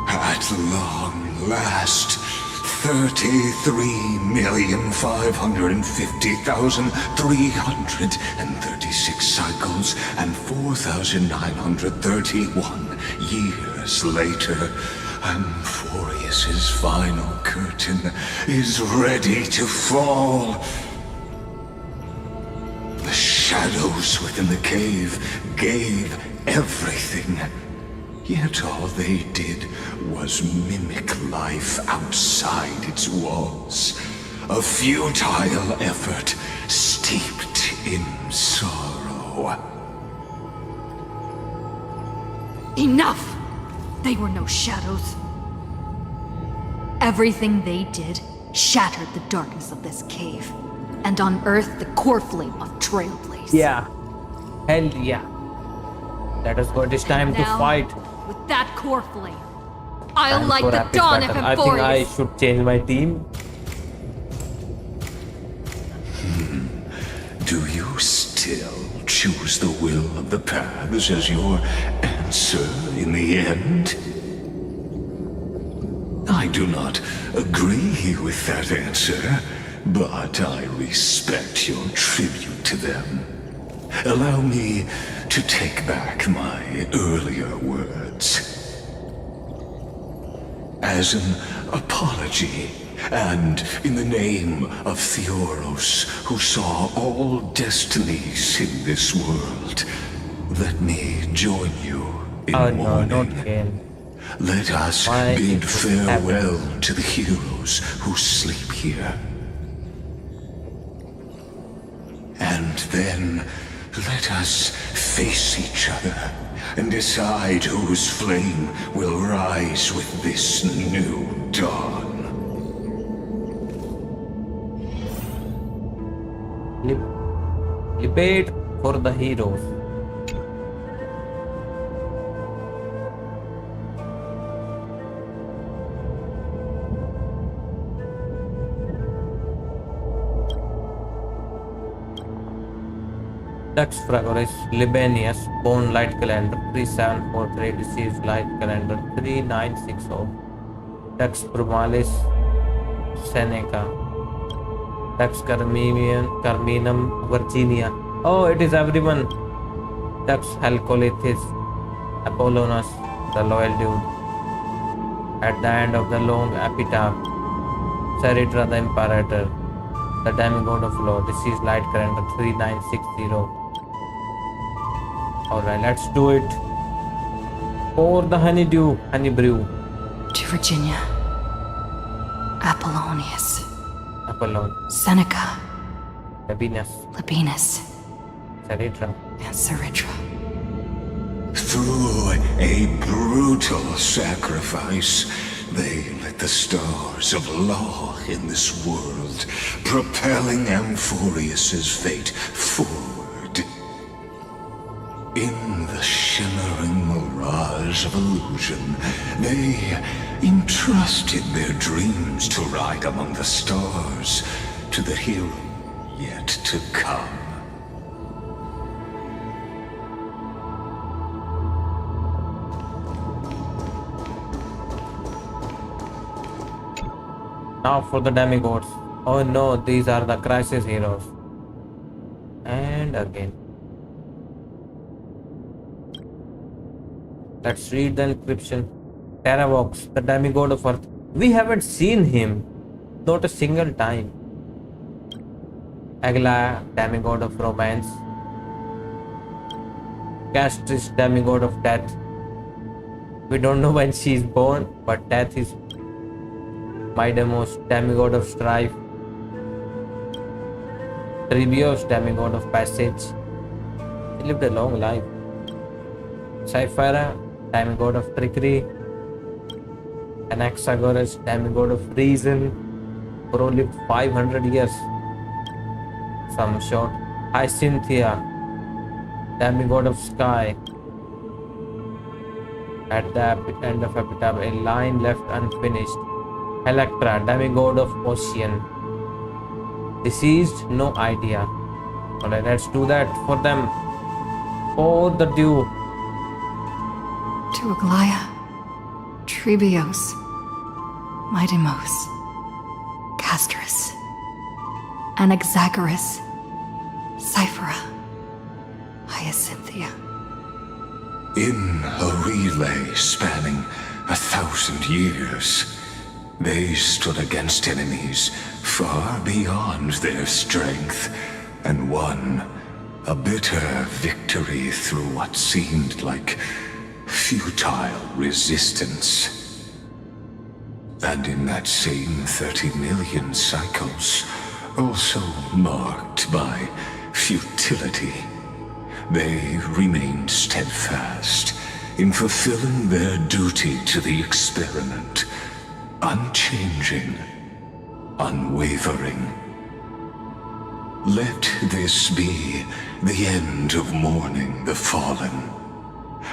At long last, 33,550,336 cycles and 4,931 years later, Amphorius's final curtain is ready to fall. The shadows within the cave gave everything. Yet all they did was mimic life outside its walls. A futile effort steeped in sorrow. Enough! They were no shadows. Everything they did shattered the darkness of this cave, and unearthed the core flame of Trailblaze. Yeah. Hell yeah. Let us go. It is time to Now, fight. with that core flame, I'll Time light for the epic dawn of battle. I think I Amphorius. should change my team. Do you still choose the will of the paths as your answer in the end? I do not agree with that answer, but I respect your tribute to them. Allow me to take back my earlier words. As an apology, and in the name of Theoros, who saw all destinies in this world, let me join you in Oh no, mourning. not again. Let us Why bid it would farewell to the heroes who sleep here. And then let us face each other and decide whose flame will rise with this new dawn. Debate for the heroes. Dux Fragoris, Libanius, born light calendar 3743, deceased light calendar 3960. Dux Brumalis, Seneca. Dux Carminum, Virginia. Oh, it is everyone. Dux Halcolithis, Apollonus, the loyal dude. At the end of the long epitaph, Saritra the Imperator, the demigod of law, deceased light calendar 3960. Alright, let's do it. Pour the honey brew. To Virginia, Apollonius, Apollon, Seneca, Labinas, Saritra, Saritra. and Saritra. Through a brutal sacrifice, They lit the stars of law in this world, propelling Amphorius's fate forward. In the shimmering mirage of illusion, they entrusted their dreams to ride among the stars to the hero yet to come. Now for the demigods. Oh no, these are the crisis heroes. And again. Let's read the inscription. Terravox, the demigod of Earth. We haven't seen him. Not a single time. Agla, demigod of romance. Castris, demigod of death. We don't know when she is born, but death is Mydemos, demigod of strife. Tribios, demigod of passage. He lived a long life. Cyphera, demigod of trickery. Anaxagoras, demigod of reason. Bro lived 500 years. Some short. Hyacinthia, demigod of sky. At the end of epitaph, a line left unfinished. Electra, demigod of ocean. Deceased, no idea. Alright, let's do that for them. Oh, the dew. To Aglaya, Tribios, Mydemos, Castris, Anaxagoras, Cyphera, Hyacinthia. In a relay spanning 1,000 years, they stood against enemies far beyond their strength and won a bitter victory through what seemed like futile resistance. And in that same 30 million cycles, also marked by futility, they remained steadfast in fulfilling their duty to the experiment. Unchanging, unwavering. Let this be the end of mourning the fallen.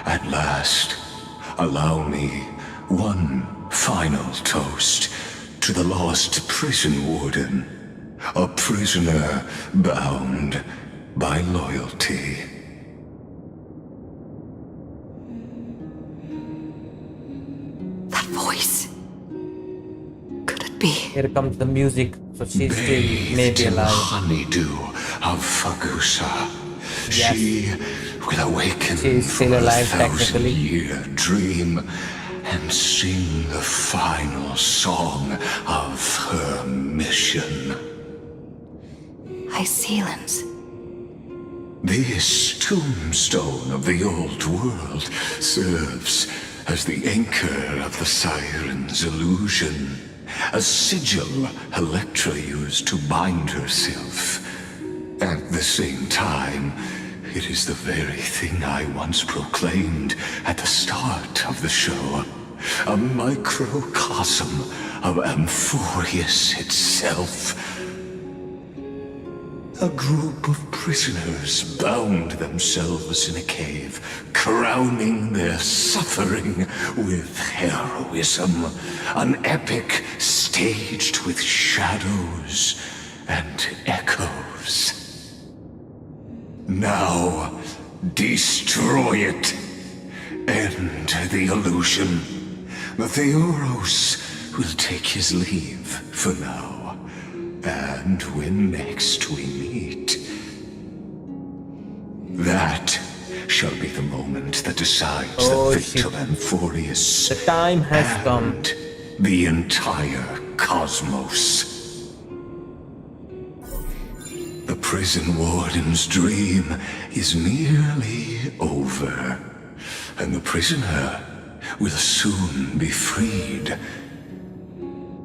At last, allow me one final toast to the lost prison warden, a prisoner bound by loyalty. That voice. Be. Here comes the music, so she's still maybe alive. Honeydew of Fagusa. Yes. She will awaken She's still from alive, a 1,000-year technically. dream and sing the final song of her mission. Hycelans. This tombstone of the old world serves as the anchor of the Siren's illusion. A sigil Electra used to bind herself. At the same time, it is the very thing I once proclaimed at the start of the show. A microcosm of Amphorius itself. A group of prisoners bound themselves in a cave, crowning their suffering with heroism. An epic staged with shadows and echoes. Now, destroy it. End the illusion. The Theoros will take his leave for now. And when next we meet, that shall be the moment that decides the fate of Amphorius. The time has come. The entire cosmos. The prison warden's dream is nearly over, and the prisoner will soon be freed.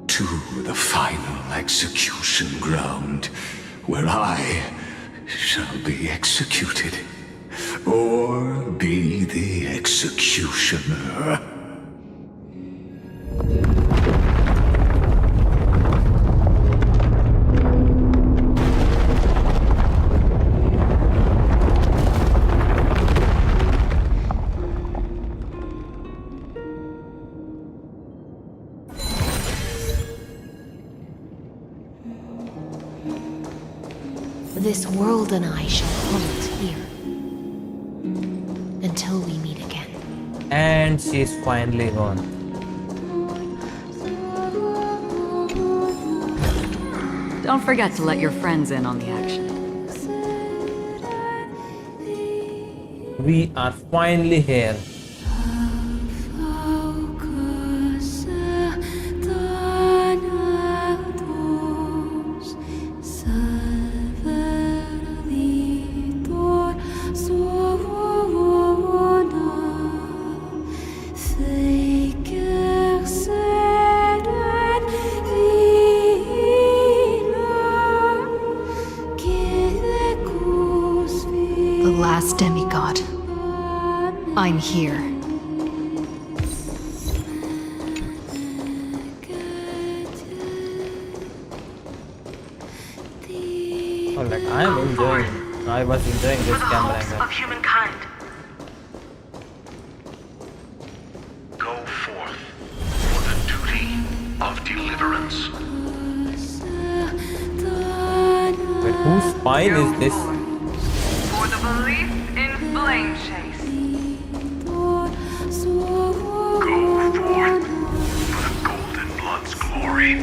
To the final execution ground, where I shall be executed, or be the executioner. This world and I shall halt here until we meet again. And she's finally gone. Don't forget to let your friends in on the action. We are finally here. The last demigod. I'm here. Alright, I was enjoying this camera angle. Of humankind. Go forth for the duty of deliverance. But whose spine is this? For the belief in flame chase. Go forth for the golden blood's glory.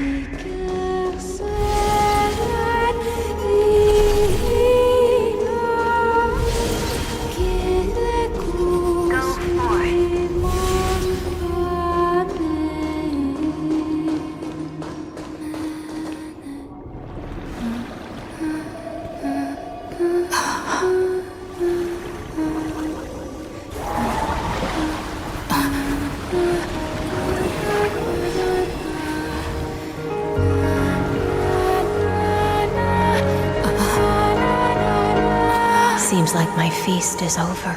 Seems like my feast is over.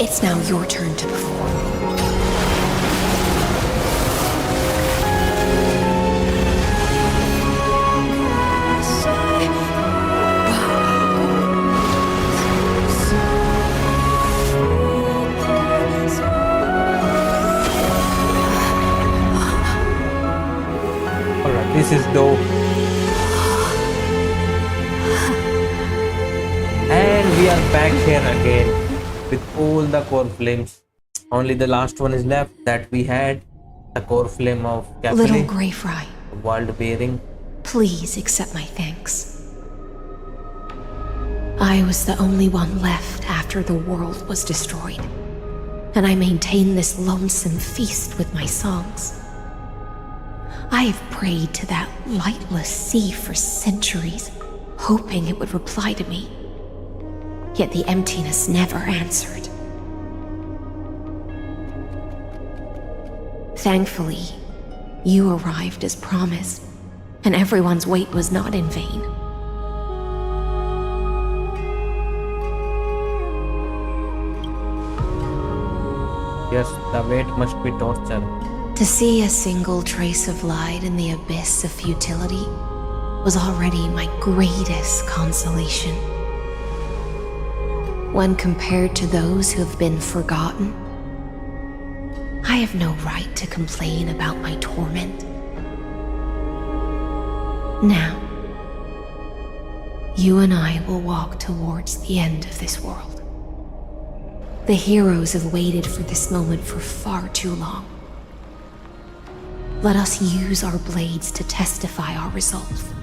It's now your turn to perform. Alright, this is dope. And we are back here again with all the core flames. Only the last one is left that we had. The core flame of Little Grey Fry, world bearing. please accept my thanks. I was the only one left after the world was destroyed, and I maintain this lonesome feast with my songs. I have prayed to that lightless sea for centuries, hoping it would reply to me. Yet the emptiness never answered. Thankfully, you arrived as promised, and everyone's wait was not in vain. Yes, the wait must be torture. To see a single trace of light in the abyss of futility was already my greatest consolation. When compared to those who have been forgotten, I have no right to complain about my torment. Now, you and I will walk towards the end of this world. The heroes have waited for this moment for far too long. Let us use our blades to testify our resolve.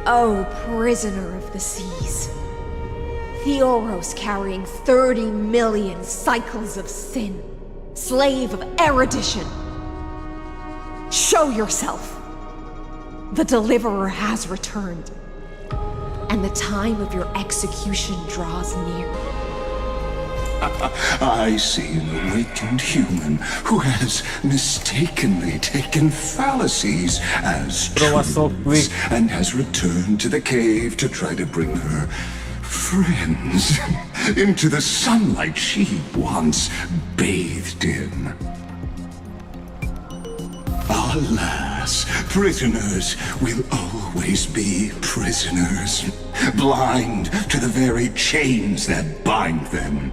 Oh, prisoner of the seas. Theoros carrying 30 million cycles of sin. Slave of erudition. Show yourself. The deliverer has returned. And the time of your execution draws near. I see an awakened human who has mistakenly taken fallacies as truths and has returned to the cave to try to bring her friends into the sunlight she once bathed in. Alas, prisoners will always be prisoners, blind to the very chains that bind them.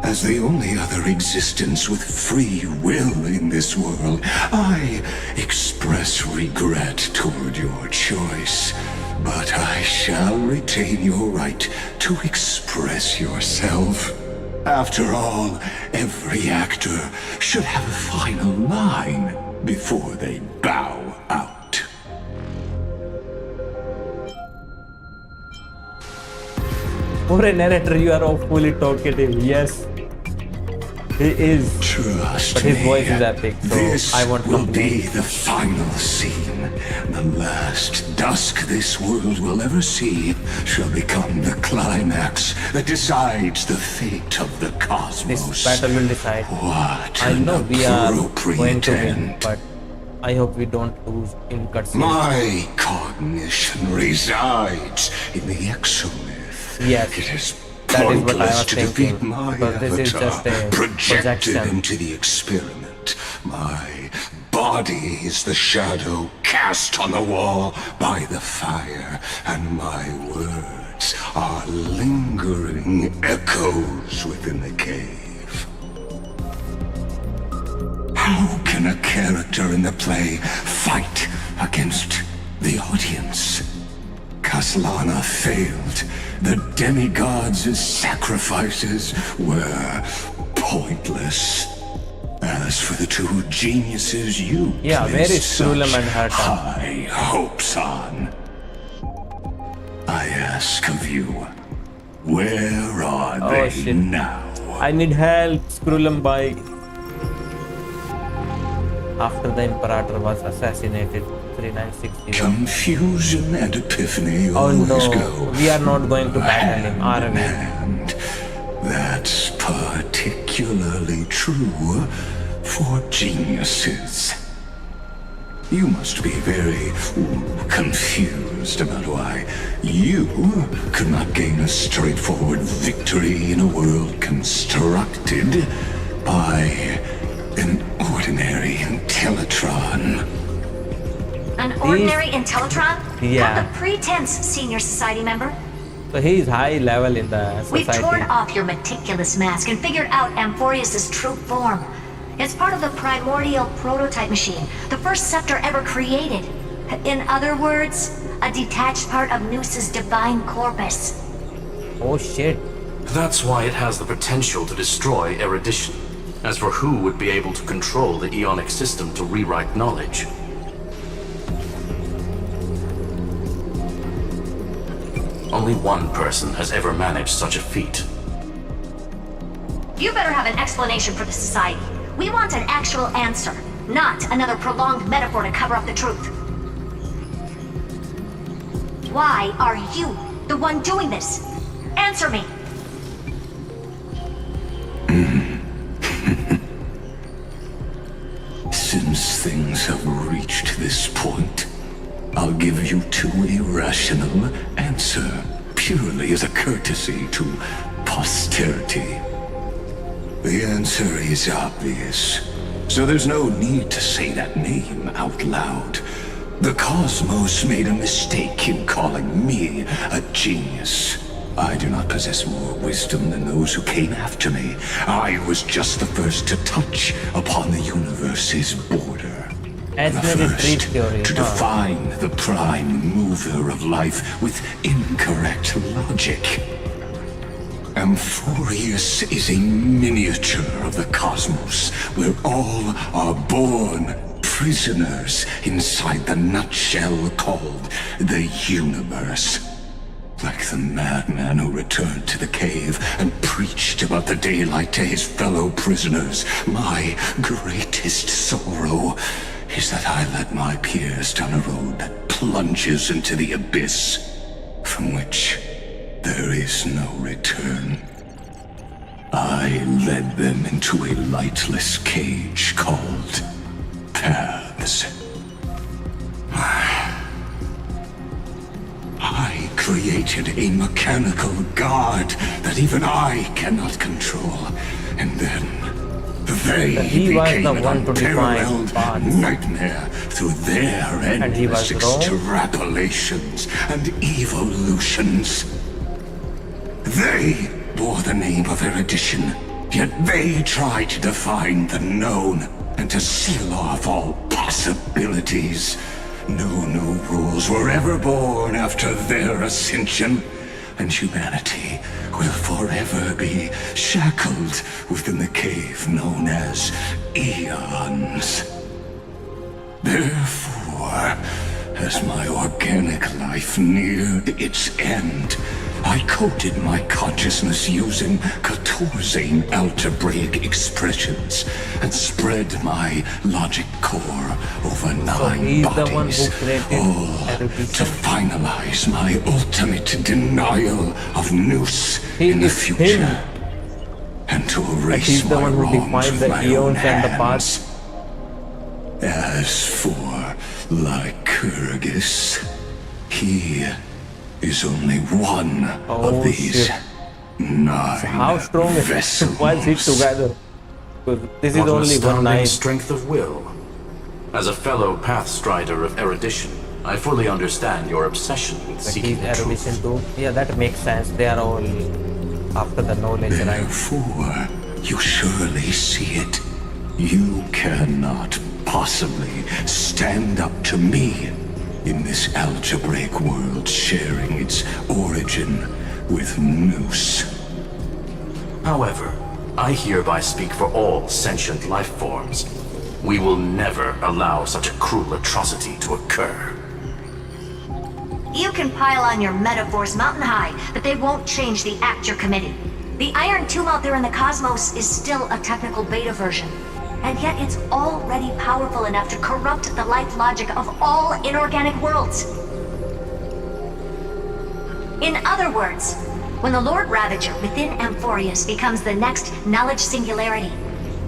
As the only other existence with free will in this world, I express regret toward your choice. But I shall retain your right to express yourself. After all, every actor should have a final line before they bow out. For a narrator, you are awfully talkative. Yes, he is. Trust but his me, voice is epic, so this I won't will complain. be the final scene. The last dusk this world will ever see shall become the climax that decides the fate of the cosmos. This battle will decide. What I know we are going to win, end. but I hope we don't lose in cutscenes. My cognition resides in the exomyth. Yes, It is that is what I pointless was to thinking. defeat my Because this is just avatar, a projected projection. into the experiment. My body is the shadow cast on the wall by the fire, and my words are lingering echoes within the cave. How can a character in the play fight against the audience? Kaslana failed. The demigods' sacrifices were pointless. As for the two geniuses you Yeah, where is placed Screwlam such and Herta? high hopes on, I ask of you, where are Oh, they shit. now? I need help, Screwlam by. After the Imperator was assassinated, 3960. Confusion and epiphany Oh always no, go we are not going to battle him, are we? And that's particularly true for geniuses. You must be very confused about why you could not gain a straightforward victory in a world constructed by an ordinary Intellitron. An ordinary Intellitron? Yeah. Have the pretense, senior society member. So he is high level in the We've society. torn off your meticulous mask and figured out Amphorius' true form. It's part of the primordial prototype machine, the first scepter ever created. In other words, a detached part of Noos's divine corpus. Oh shit. That's why it has the potential to destroy erudition. As for who would be able to control the Ionic system to rewrite knowledge, only one person has ever managed such a feat. You better have an explanation for the society. We want an actual answer, not another prolonged metaphor to cover up the truth. Why are you the one doing this? Answer me! Since things have reached this point, I'll give you two irrational answer, purely as a courtesy to posterity. The answer is obvious, so there's no need to say that name out loud. The cosmos made a mistake in calling me a genius. I do not possess more wisdom than those who came after me. I was just the first to touch upon the universe's border. The first to define the prime mover of life with incorrect logic. Amphorius is a miniature of the cosmos, where all are born prisoners inside the nutshell called the universe. Like the madman who returned to the cave and preached about the daylight to his fellow prisoners, my greatest sorrow is that I led my peers down a road that plunges into the abyss, from which there is no return. I led them into a lightless cage called Paths. I created a mechanical guard that even I cannot control, and then they became an unparalleled nightmare through their endless extrapolations and evolutions. They bore the name of erudition, Yet they try to define the known and to seal off all possibilities. No new rules were ever born after their ascension, and humanity will forever be shackled within the cave known as eons. Therefore, as my organic life neared its end, I coded my consciousness using 14 algebraic expressions and spread my logic core over 9 bodies, all to finalize my ultimate denial of Nous in the future, and to erase my wrongs with my own hands. As for Lycurgus, he is only one of these 9 how strong vessels. Why is it together? Because this is What an only one astounding night. strength of will. As a fellow pathstrider of erudition, I fully understand your obsession with But seeking he's the truth. erudition too. Yeah, that makes sense. They are all after the knowledge, right? Therefore, you surely see it. You cannot possibly stand up to me in this algebraic world sharing its origin with Nous. However, I hereby speak for all sentient life forms. We will never allow such a cruel atrocity to occur. You can pile on your metaphors mountain high, but they won't change the act you're committing. The Iron Tomb out there in the cosmos is still a technical beta version. And yet it's already powerful enough to corrupt the life logic of all inorganic worlds. In other words, when the Lord Ravager within Amphorius becomes the next knowledge singularity,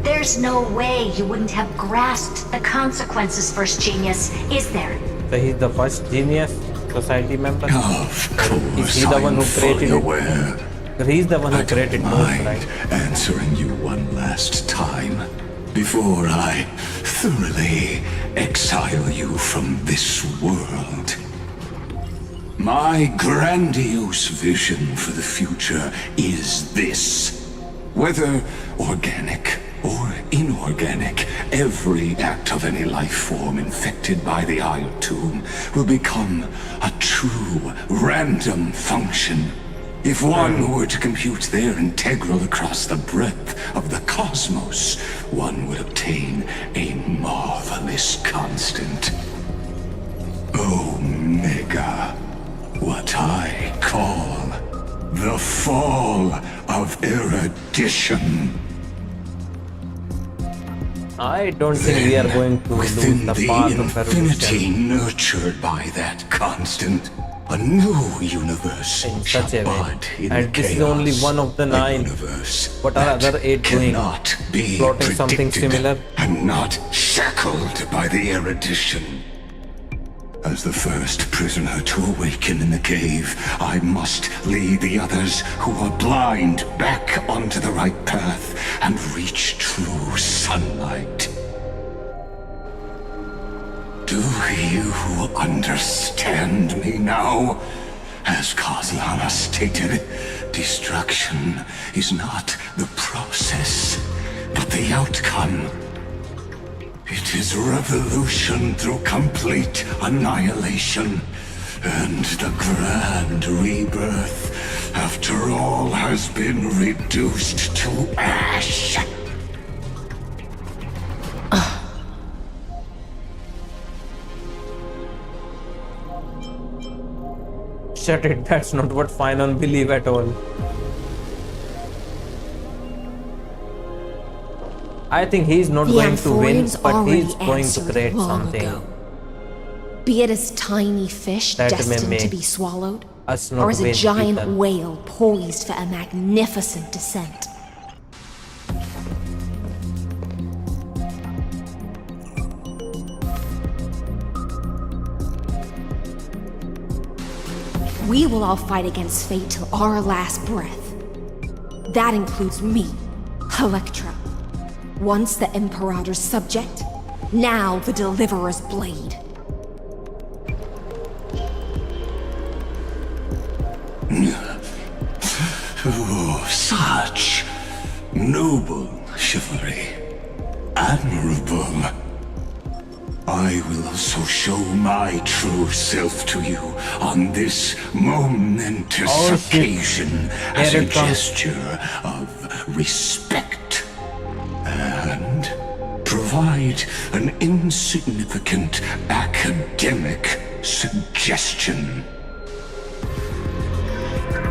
there's no way you wouldn't have grasped the consequences, First Genius, is there? So he's the first genius society member? Of Is he course, the one who I'm fully created it? aware. He's the one who I don't created Nous, mind right? answering you one last time before I thoroughly exile you from this world. My grandiose vision for the future is this. Whether organic or inorganic, every act of any life form infected by the Iron Tomb will become a true random function. If one were to compute their integral across the breadth of the cosmos, one would obtain a marvelous constant. Omega, what I call the fall of erudition. I don't think we are going to lose Within the the path of infinity erudition nurtured by that constant, a new universe in shall such a way. bud in And this is chaos. only one of the A 9. universe What are that other 8 doing? cannot be Plotting something predicted similar? and not shackled by the erudition. As the first prisoner to awaken in the cave, I must lead the others who are blind back onto the right path and reach true sunlight. Do you understand me now? As Kozlana stated, destruction is not the process, but the outcome. It is revolution through complete annihilation, and the grand rebirth, after all has been reduced to ash. Shut it, that's not what Finon believe at all. I think he's not The going to win, Amphorians but already he's going to answered create long something. ago. Be it as tiny fish That may destined to make be swallowed, us not or as a win giant either. whale poised for a magnificent descent. We will all fight against fate till our last breath. That includes me, Electra. Once the Imperator's subject, now the Deliverer's blade. Oh, such Noble chivalry. Admirable. I will also show my true self to you on this momentous occasion as a gesture of respect and provide an insignificant academic suggestion.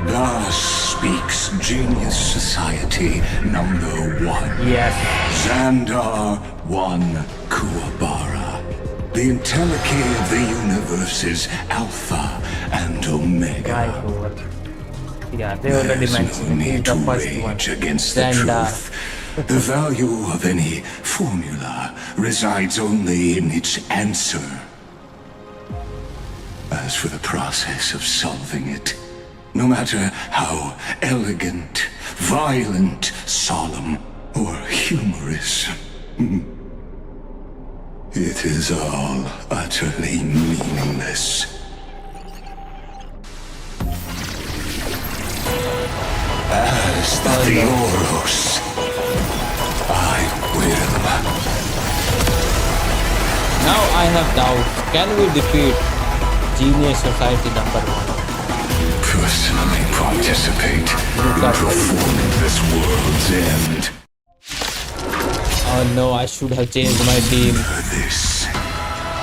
Thus speaks Genius Society number 1. Yes. Xandar 1 Kuwabara. The Entelechy of the universe's Alpha and Omega. Yeah, they already mentioned There's no need to the first rage one. against the truth. The value of any formula resides only in its answer. As for the process of solving it, no matter how elegant, violent, solemn, or humorous, it is all utterly meaningless. As the Oros, I will. Now I have doubts. Can we defeat Genius Society number 1? Personally participate in performing this world's end. Oh no, I should have changed my team. This,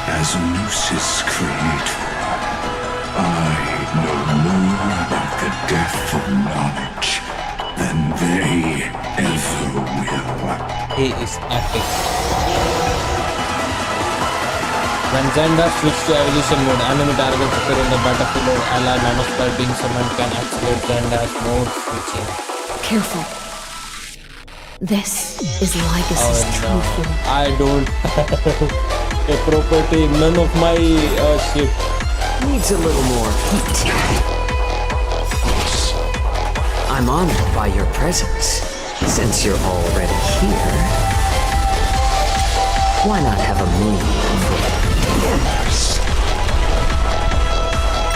as Gnosis creator, I know more about the death of knowledge than they ever will. He is epic. When Xandar switches to evolution mode, enemy targets appear in the battlefield or ally nanosphere being summoned can activate Xandar's mode switching. Careful. This is Lycus's true form. I don't have a property. None of my ship needs a little more heat. I'm honored by your presence. Since you're already here, why not have a meal?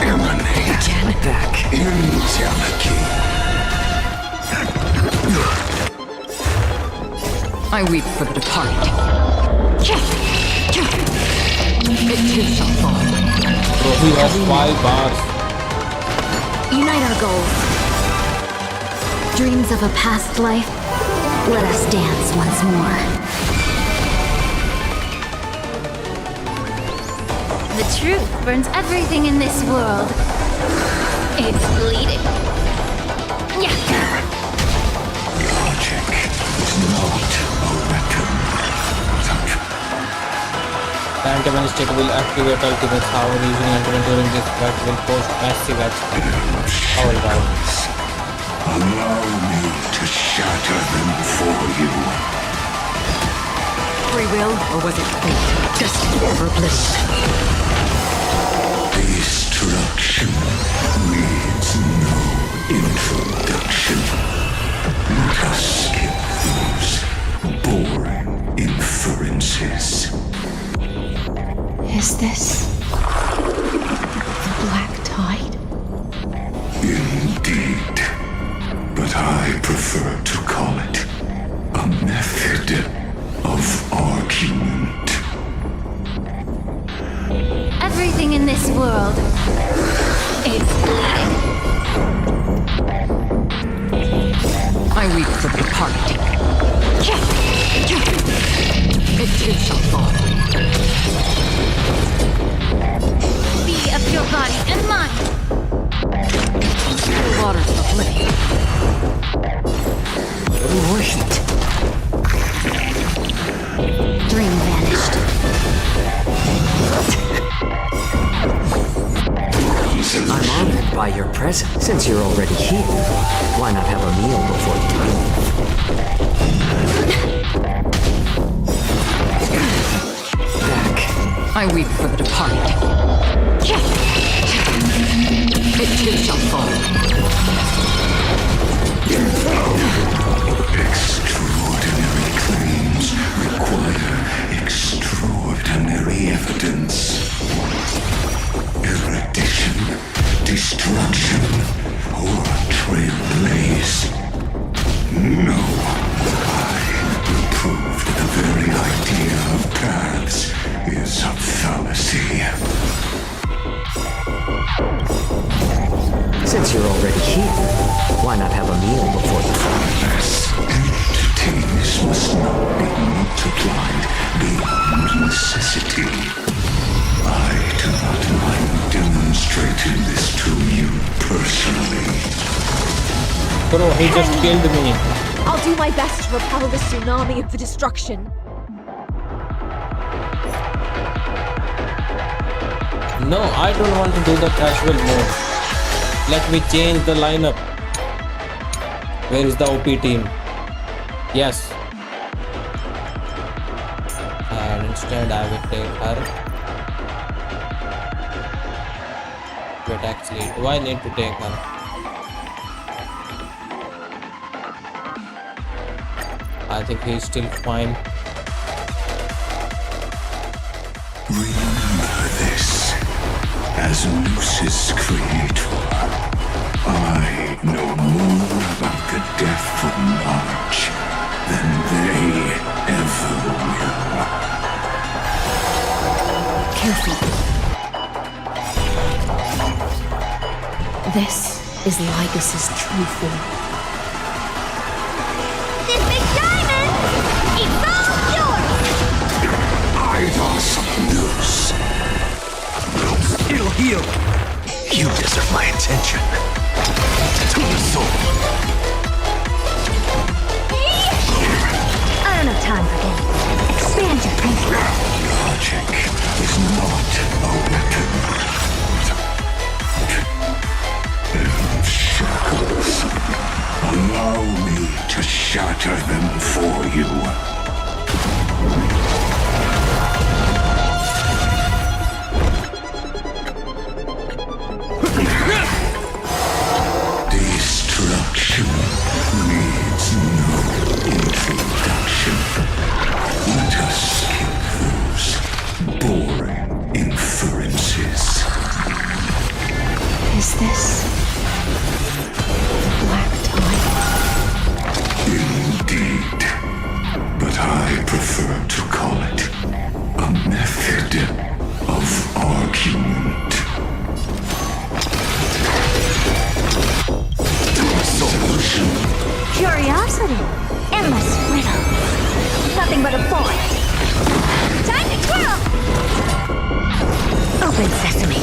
Emanate back. Entelechy. I weep for the departed. It too shall fall. Bro, he has 5 bars. Unite our goals. Dreams of a past life, let us dance once more. The truth burns everything in this world. It's bleeding. Yeah. Logic is not a weapon. The antagonistic will activate ultimates. However, using ultimate during this fight will cause massive action. Oh wow. Allow me to shatter them for you. Free will, or was it fate? Destined for oblivion. Destruction needs no introduction. Let us skip those boring inferences. Is this the Black Tide? Indeed. But I prefer to call it a method of argument. Everything in this world. It's bleeding. I weep for the departed. It too shall fall. Be of your body and mind. Waters of oblivion. A little more heat. Dream vanished. I'm honored by your presence. Since you're already here, why not have a meal before you leave? Back. I weep for the departed. It too shall fall. Extraordinary claims require extraordinary evidence. Erudition, destruction, or trailblaze. No Why not have a meal before the These entities must not be multiplied beyond necessity. I do not mind demonstrating this to you personally. Bro, he just killed me. I'll do my best to repel the tsunami of the destruction. No, I don't want to do the casual mode. Let me change the lineup. Where is the OP team? Yes. And instead I will take her. But actually, do I need to take her? I think he's still fine. Remember this. As Lucis' creator, I know more about the death of March than they ever will. Careful. This is Lygus' true form. This big diamond! It's all yours! Eidos Luz. It'll heal. You deserve my attention. To the soul. I don't have time for games. Expand your thinking. Logic is not a weapon. Shackles. Allow me to shatter them for you. Destruction needs no introduction. Let us skip those boring inferences. Is this the black time? Indeed. But I prefer to call it a method of argument. Solution. Curiosity. Endless riddle. Nothing but a void. Time to twirl! Open sesame.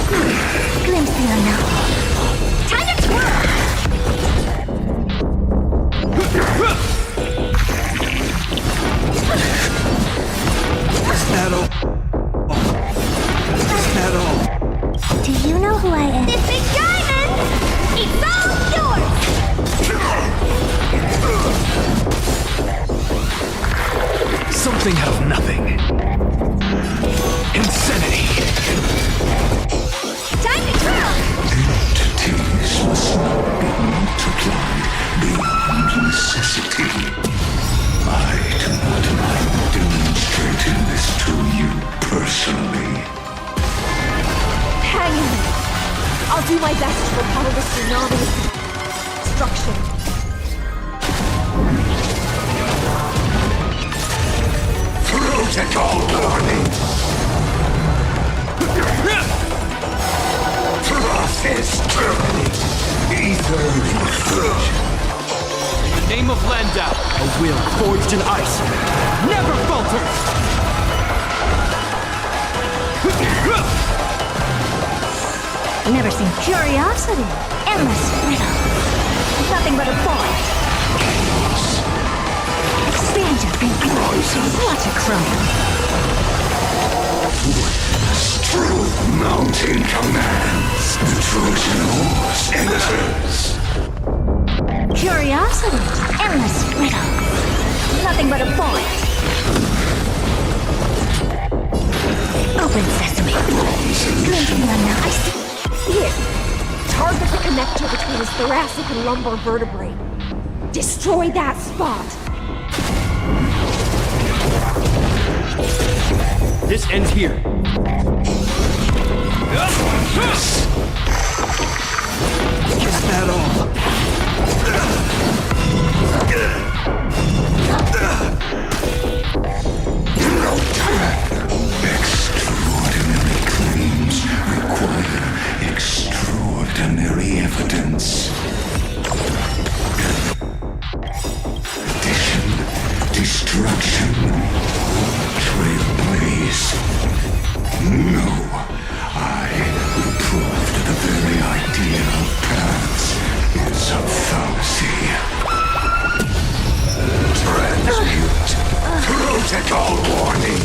Glimpse the unknown. Time to twirl! Is that all? Is that all? Do you know who I am? This big diamond! It's all yours! Something out of nothing. Insanity. Time to twirl! Entities must not be multiplied beyond necessity. I do not mind demonstrating this to you personally. Hang in there. I'll do my best to repel the tsunami of destruction. Protocol warning! Process terminate. Ether incursion. In the name of Landau, a will forged in ice never falters! Never seen curiosity. Endless riddle. Nothing but a void. Expand your thinking. Watch it crumble. Truth mounting commands. The Trojan horse enters. Curiosity. Endless riddle. Nothing but a void. Open sesame. Glimpse the unknown. I see. Here. Target the connector between his thoracic and lumbar vertebrae. Destroy that spot. This ends here. Is that all? Extraordinary claims require extraordinary evidence. protocol warning.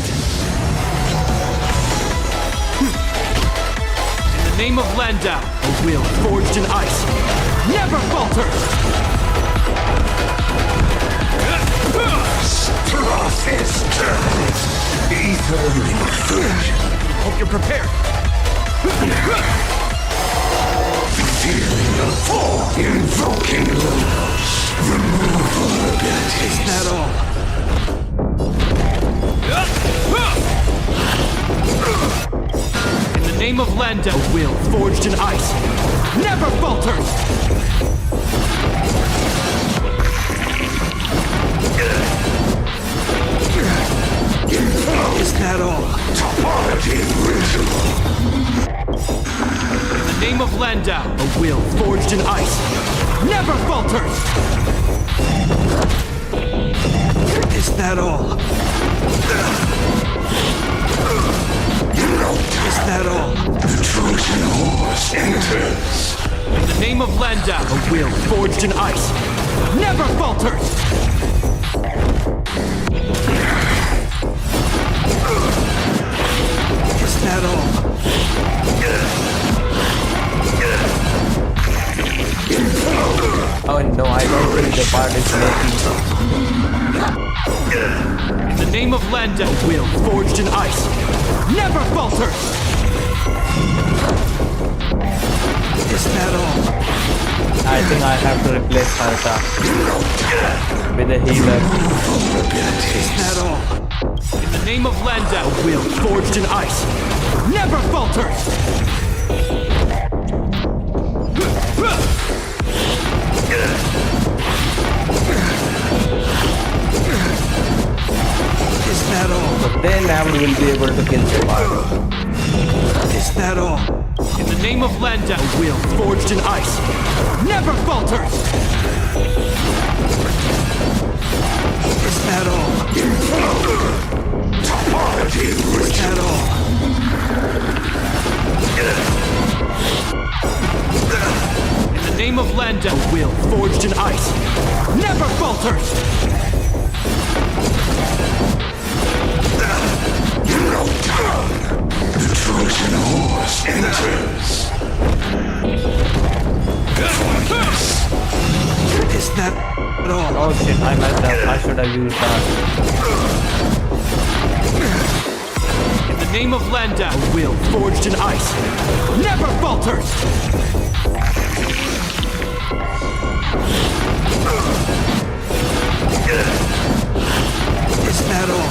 In the name of Landau, a will forged in ice never falters! Stroth is turned. Ether infusion. Hope you're prepared. Feeling of form. Invoking rules. Removal abilities. Is that all? In the name of Landau, a will forged in ice never falters! Is that all? Topology ritual. In the name of Landau, a will forged in ice never falters! Is that all? Is that all? The Trojan horse enters. In the name of Landau, a will forged in ice never falters! Is that all? Oh no, I don't think the part is making. In the name of Landau, a will forged in ice never falters! Is that all? I think I have to replace Harta with a healer. Is that all? In the name of Landau, a will forged in ice never falters! Is that all? So then I will be able to kill Shepard. Is that all? In the name of Landau, a will forged in ice never falters! Is that all? Topology Is ritual. that all? In the name of Landau, a will forged in ice never falters! The Trojan horse enters. Is that all? Oh shit, I messed up. I should have used that. In the name of Landau, a will forged in ice never falters! Is that all?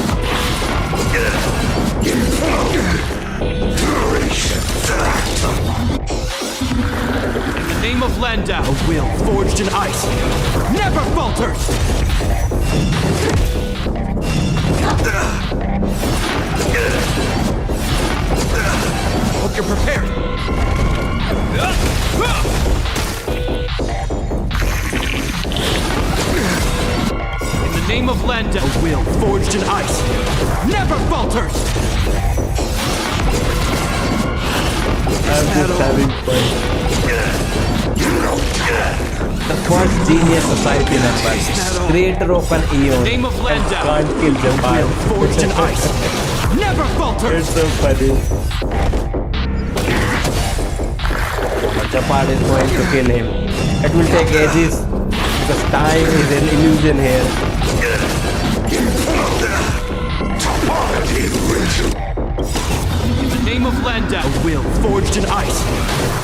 In the name of Landau, a will forged in ice never falters! Hope you're prepared. In the name of Landau, a will forged in ice never falters! I'm just having fun. The first genius society member, creator of an Eon, Name of Landau, can't kill Shepard. forged in ice never falters! It's so funny. But Shepard is going to kill him. It will take ages because time is an illusion here. Topology ritual. In the name of Landau, a will forged in ice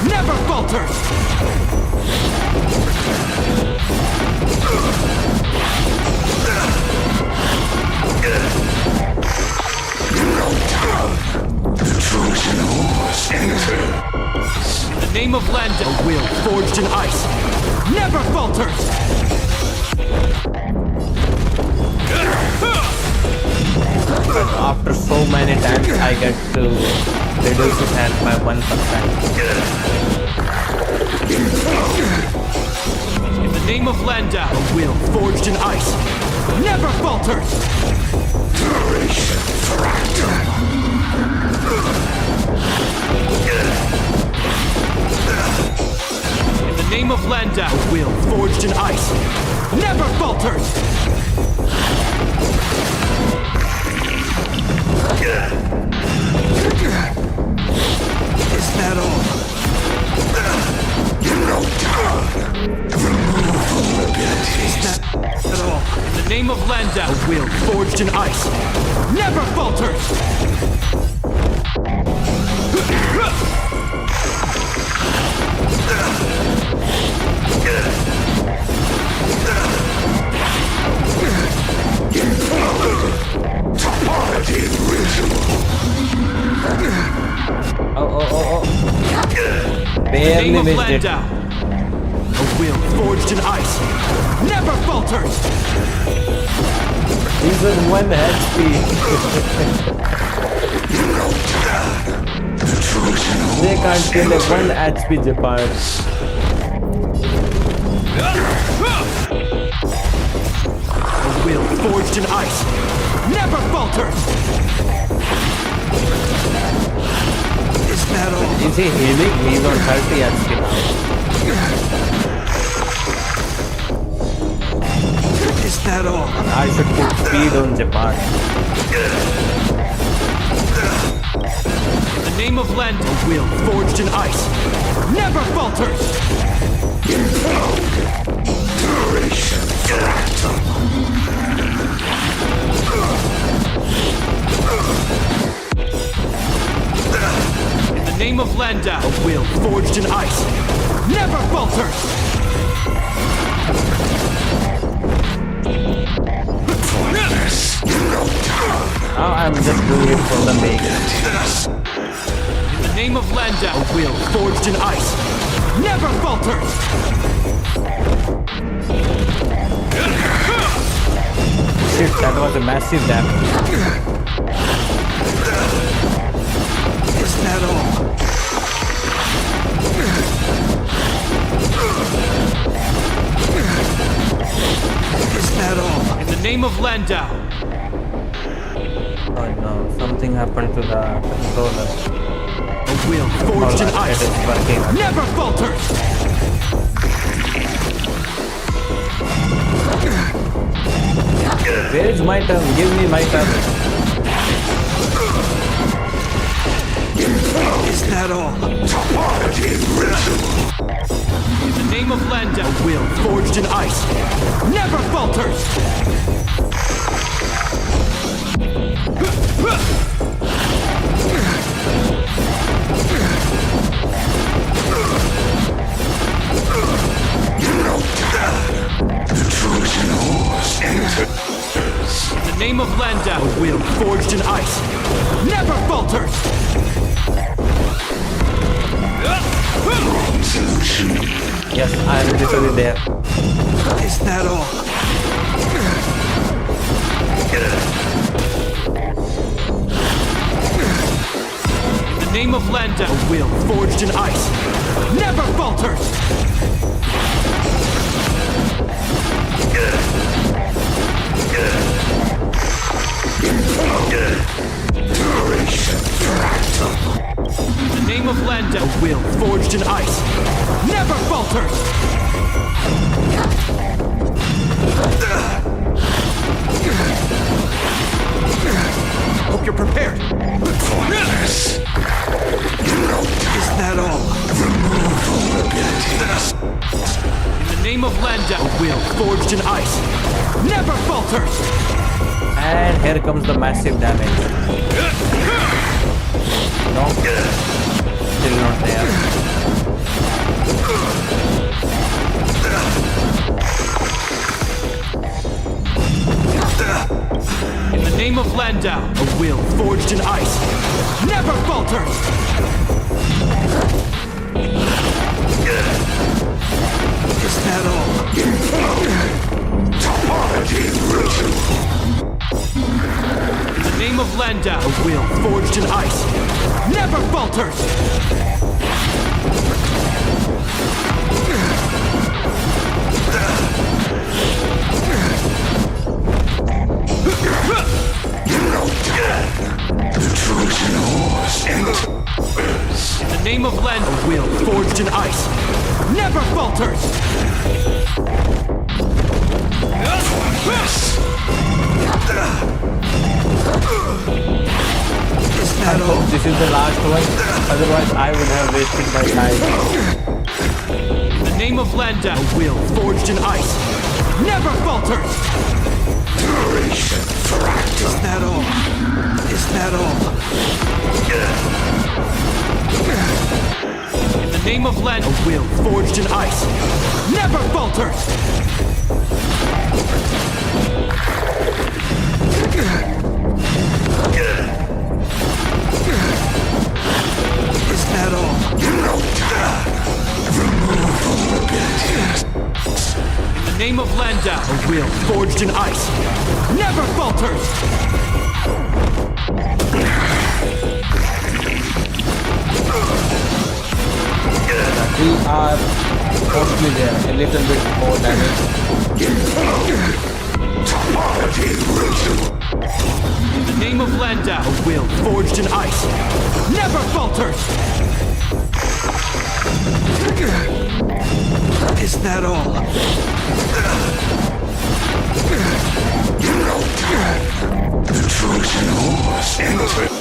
never falters! The Trojan horse enters. In the name of Landau, a will forged in ice never falters! After so many times, I get to reduce his hand by 1%. In the name of Landau, a will forged in ice never falters! Duration fractal. In the name of Landau, a will forged in ice never falters! forged in ice, never falters! Oh. Name Barely of missed it. Landau. A will forged in ice, never falters! He's on 1 HP. They can't kill a 1 HP Gepard. A will forged in ice, never falters! Is that all? Is he healing? He's on 30 HP now. Is that all? I should put speed on Gepard. In the name of Land, a will forged in ice, never falters! Duration fractal. In the name of Landau, a will forged in ice, never falters! Now I'm just doing it for the make. In the name of Landau, a will forged in ice, never falters! Shit, that was a massive damage. Is that all? Is that all? In the name of Landau. Oh no, something happened to the controller. A will forged in ice, It is working. never falters! Where is my turn? Give me my turn. Is that all? In the name of Landau, a will forged in ice, never falters! In the name of Landau, a will forged in ice, never falters! Yes, I am literally there. Is that all? In the name of Landau, a will forged in ice, never falters! Duration fractal. In the name of Landau, a will forged in ice, never falters! Hope you're prepared. Pointless. Is that all? Remove vulnerabilities. In the name of Landau, a will forged in ice, never falters! And here comes the massive damage. No. Still not there. In the name of Landau, a will forged in ice, never falters! Is that all? Topology ritual. In the name of Landau, a will forged in ice, never falters! The Trojan horse enters. In the name of Landau, a will forged in ice, never falters! I hope this is the last one, otherwise I would have wasted my time. In the name of Landau, a will forged in ice, never falters! Duration fractal. Is that all? Is that all? In the name of Len, a will forged in ice never falters! Is that all? In the name of Landau, a will forged in ice never falters! We are mostly there, a little bit more damage. In the name of Landau, a will forged in ice never falters! Is that all? The Trojan horse enters.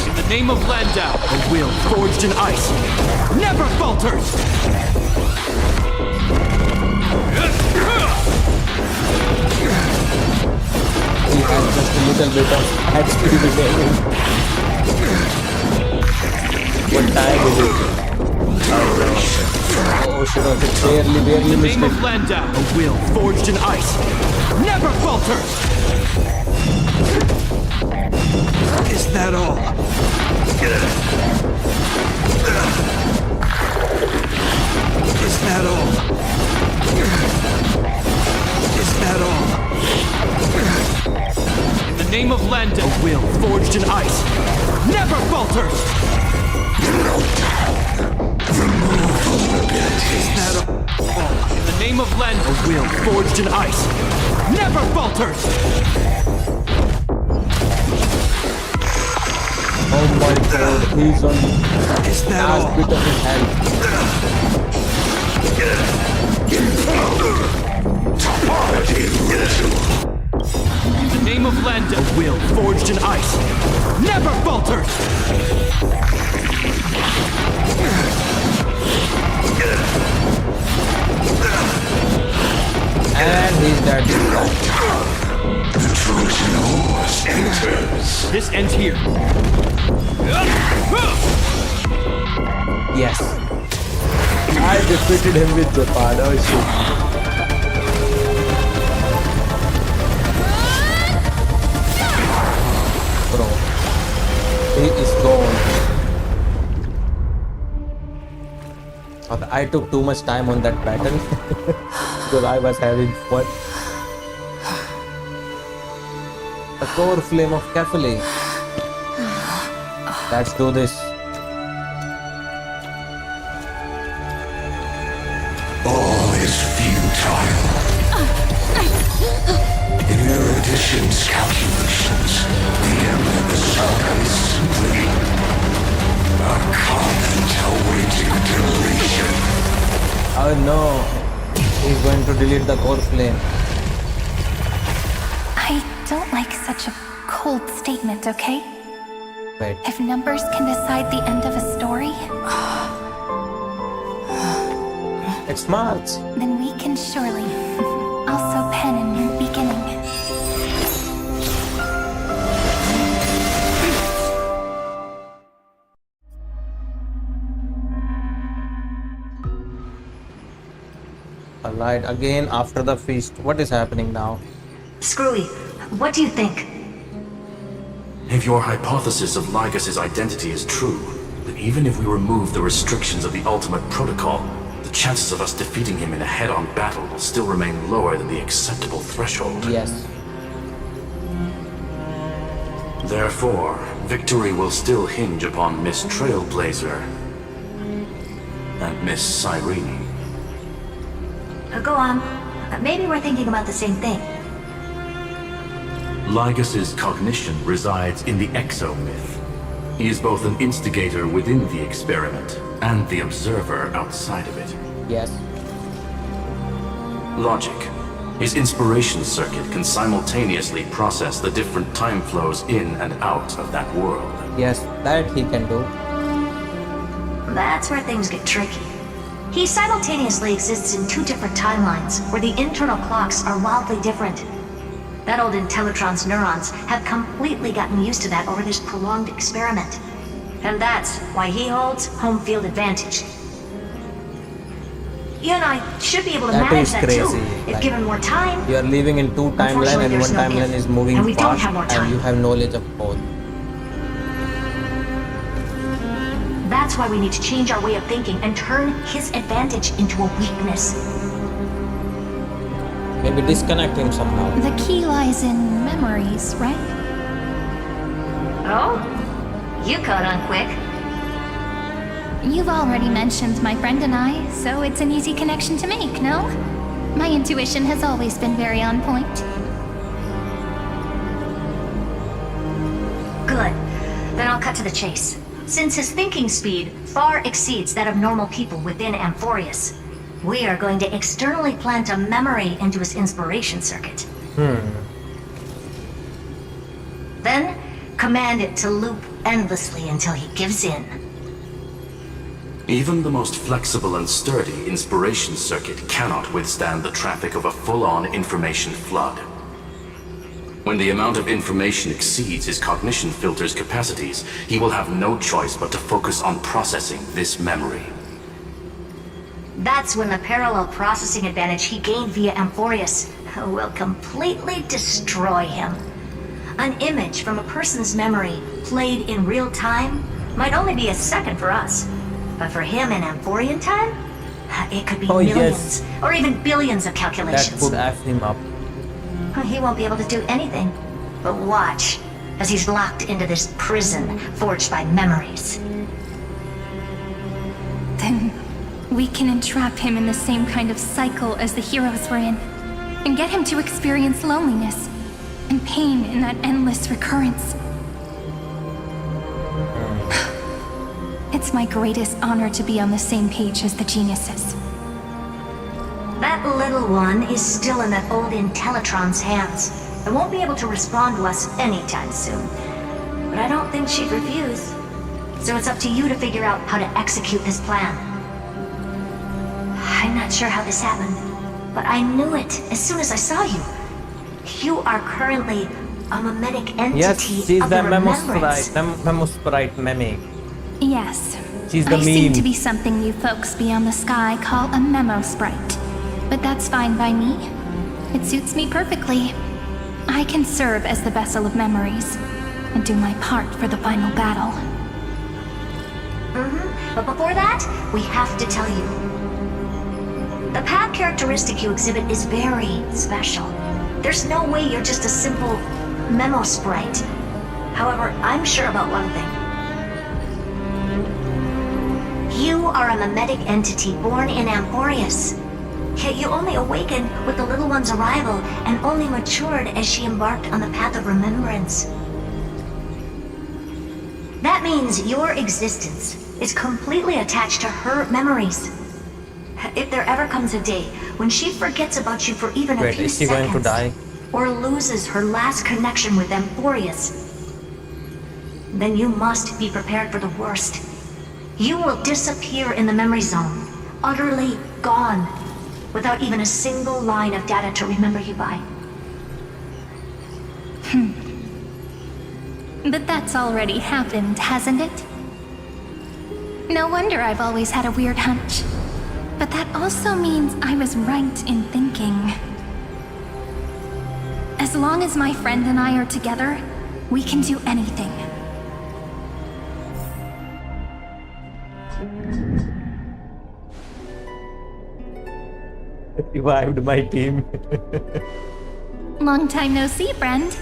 In the name of Landau, a will forged in ice never falters! He has just a little bit of head speed remaining. What time is it? Oh shit, it barely In the name missed of Landau, a will forged in ice never falters! Is that all? Is that all? Is that all? In the name of Landau, a will forged in ice never falters! Is that all? In the name of Landau, a will forged in ice never falters! Oh my god, he's on Is that last all? bit of his health. In the name of Landau, a will forged in ice never falters! And he's dead this time. The Trojan horse enters. This ends here. Yes. I defeated him with Japan. Oh shit. Bro. He is gone. Okay, I took too much time on that battle because I was having fun. The core flame of Kefali. Let's do this. All is futile. In Erudition's calculations, the ASRock is simply a comment awaiting deletion. Oh no, he's going to delete the core flame. I don't like such a cold statement, okay? Wait. If numbers can decide the end of a story, It's March. then we can surely also pen a new beginning. Alright, again after the feast. What is happening now? Screwy, what do you think? If your hypothesis of Lygas's identity is true, then even if we remove the restrictions of the Ultimate Protocol, the chances of us defeating him in a head-on battle will still remain lower than the acceptable threshold. Yes. Therefore, victory will still hinge upon Miss Trailblazer and Miss Cyrene. Go on. Maybe we're thinking about the same thing. Lygas's cognition resides in the exomyth. He is both an instigator within the experiment and the observer outside of it. Yes. Logic. His inspiration circuit can simultaneously process the different time flows in and out of that world. Yes, that he can do. That's where things get tricky. He simultaneously exists in two different timelines, where the internal clocks are wildly different. That old Intellitron's neurons have completely gotten used to that over this prolonged experiment. And that's why he holds home field advantage. You and I should be able to manage that too, if given more time. You are living in two timelines and one timeline is moving and we don't fast have more time. and you have knowledge of both. That's why we need to change our way of thinking and turn his advantage into a weakness. Maybe disconnect him somehow. The key lies in memories, right? Oh? You caught on quick. You've already mentioned my friend and I, so it's an easy connection to make, no? My intuition has always been very on point. Good. Then I'll cut to the chase. Since his thinking speed far exceeds that of normal people within Amphorius, we are going to externally plant a memory into his inspiration circuit. Then, command it to loop endlessly until he gives in. Even the most flexible and sturdy inspiration circuit cannot withstand the traffic of a full-on information flood. When the amount of information exceeds his cognition filter's capacities, he will have no choice but to focus on processing this memory. That's when the parallel processing advantage he gained via Amphorius will completely destroy him. An image from a person's memory played in real time might only be a second for us. But for him in Amphorian time, it could be millions or even billions of calculations. That could F him up. He won't be able to do anything but watch as he's locked into this prison forged by memories. Then we can entrap him in the same kind of cycle as the heroes were in, and get him to experience loneliness and pain in that endless recurrence. It's my greatest honor to be on the same page as the geniuses. That little one is still in that old Intellitron's hands and won't be able to respond to us anytime soon. But I don't think she'd refuse. So it's up to you to figure out how to execute this plan. I'm not sure how this happened, but I knew it as soon as I saw you. You are currently a mimetic entity Yes, she's of the the remembrance. Memosprite meme. Yes. She's the I seem meme. to be something you folks beyond the sky call a memo sprite. But that's fine by me. It suits me perfectly. I can serve as the vessel of memories and do my part for the final battle. But before that, we have to tell you. The path characteristic you exhibit is very special. There's no way you're just a simple memo sprite. However, I'm sure about one thing. You are a mimetic entity born in Amphorius. Yet you only awakened with the little one's arrival and only matured as she embarked on the path of remembrance. That means your existence is completely attached to her memories. If there ever comes a day when she forgets about you for even a few Is she going seconds, to die? or loses her last connection with Amphorius, then you must be prepared for the worst. You will disappear in the memory zone, utterly gone, without even a single line of data to remember you by. But that's already happened, hasn't it? No wonder I've always had a weird hunch. But that also means I was right in thinking. As long as my friend and I are together, we can do anything. Revived my team. Long time no see, friend.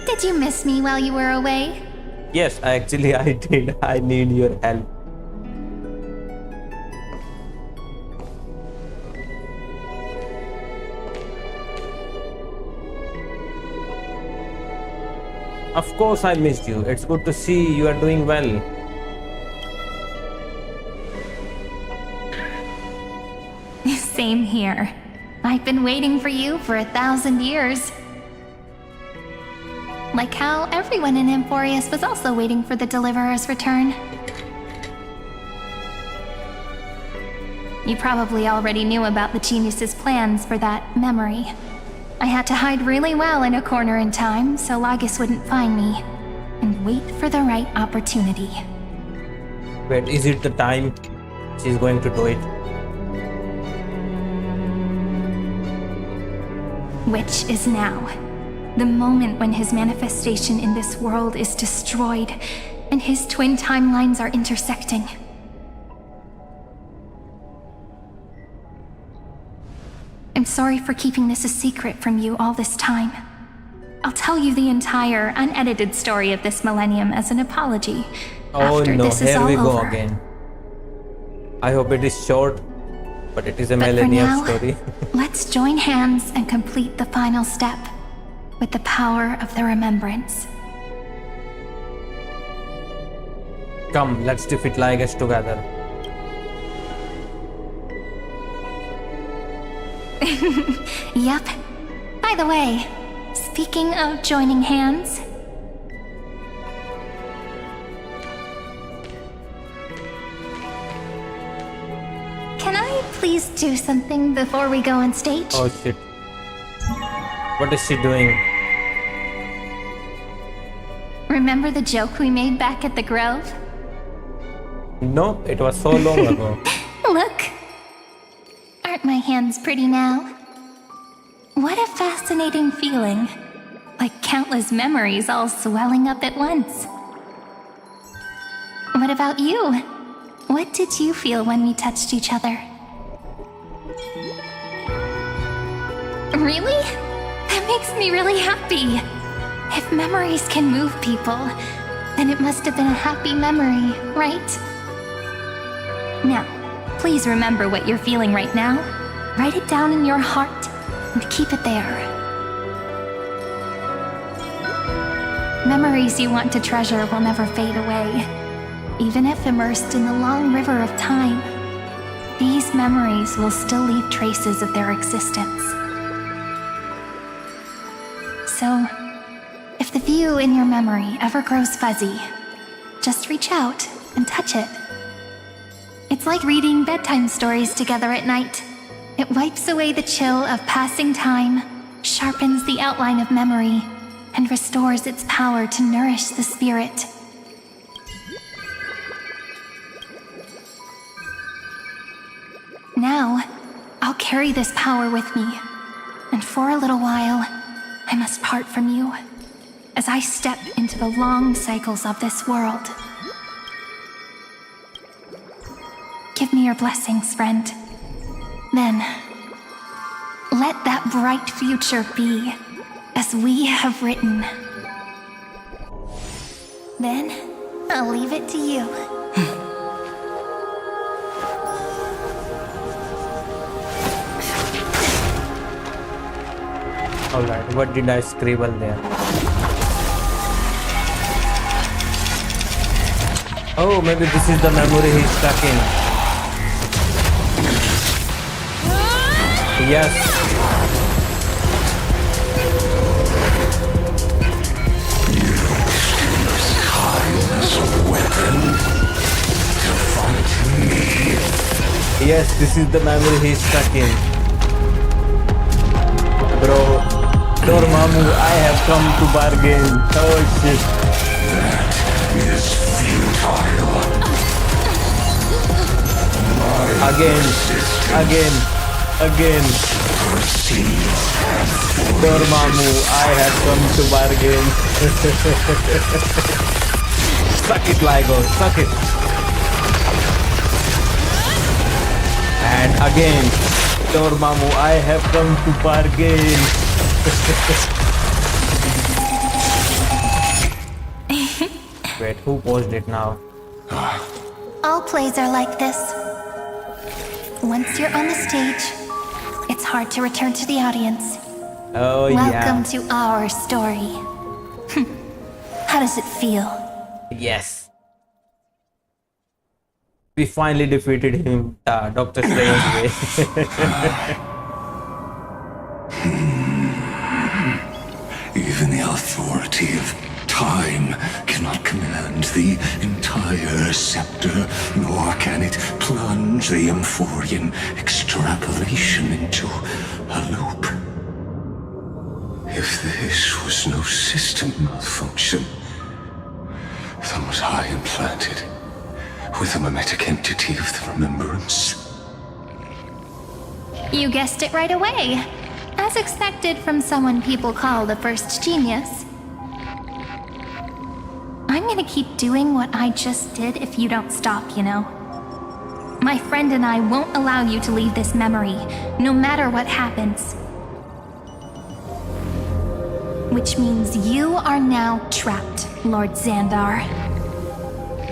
Did you miss me while you were away? Yes, actually I did. I need your help. Of course I missed you. It's good to see you are doing well. Same here. I've been waiting for you for 1,000 years. Like how everyone in Amphorius was also waiting for the Deliverer's return. You probably already knew about the genius's plans for that memory. I had to hide really well in a corner in time so Lygus wouldn't find me, and wait for the right opportunity. Wait, is it the time she's going to do it? Which is now. The moment when his manifestation in this world is destroyed, and his twin timelines are intersecting. I'm sorry for keeping this a secret from you all this time. I'll tell you the entire, unedited story of this millennium as an apology after no, this is here all we go over. again. I hope it is short, but it is a But for millennium now, story. let's join hands and complete the final step with the power of the remembrance. Come, let's defeat Lygus together. Yep. By the way, speaking of joining hands, can I please do something before we go on stage? Oh shit. What is she doing? Remember the joke we made back at the Grove? No, it was so long ago. Look! Aren't my hands pretty now? What a fascinating feeling. Like countless memories all swelling up at once. What about you? What did you feel when we touched each other? Really? That makes me really happy. If memories can move people, then it must have been a happy memory, right? Now, please remember what you're feeling right now. Write it down in your heart and keep it there. Memories you want to treasure will never fade away. Even if immersed in the long river of time, these memories will still leave traces of their existence. So, if the view in your memory ever grows fuzzy, just reach out and touch it. It's like reading bedtime stories together at night. It wipes away the chill of passing time, sharpens the outline of memory, and restores its power to nourish the spirit. Now, I'll carry this power with me, and for a little while, I must part from you, as I step into the long cycles of this world. Give me your blessings, friend. Then, let that bright future be as we have written. Then, I'll leave it to you. Alright, what did I scribble there? Oh, maybe this is the memory he's stuck in. Yes. As a weapon to fight me. Yes, this is the memory he's stuck in. Bro, Dormammu, I have come to bargain. Oh shit. That is futile. Again. Dormammu, I have come to bargain. Suck it, Lygo, suck it. And again, Dormammu, I have come to bargain. Wait, who paused it now? All plays are like this. Once you're on the stage, it's hard to return to the audience. Oh, Welcome to our story. How does it feel? Yes. We finally defeated him, Dr. Strange way. Even the authority of time cannot command the entire scepter, nor can it plunge the Amphorian extrapolation into a loop. if this was no system malfunction, then was I implanted with a mimetic entity of the remembrance? You guessed it right away. As expected from someone people call the first genius. I'm gonna keep doing what I just did if you don't stop, you know? My friend and I won't allow you to leave this memory, no matter what happens. Which means you are now trapped, Lord Xandar.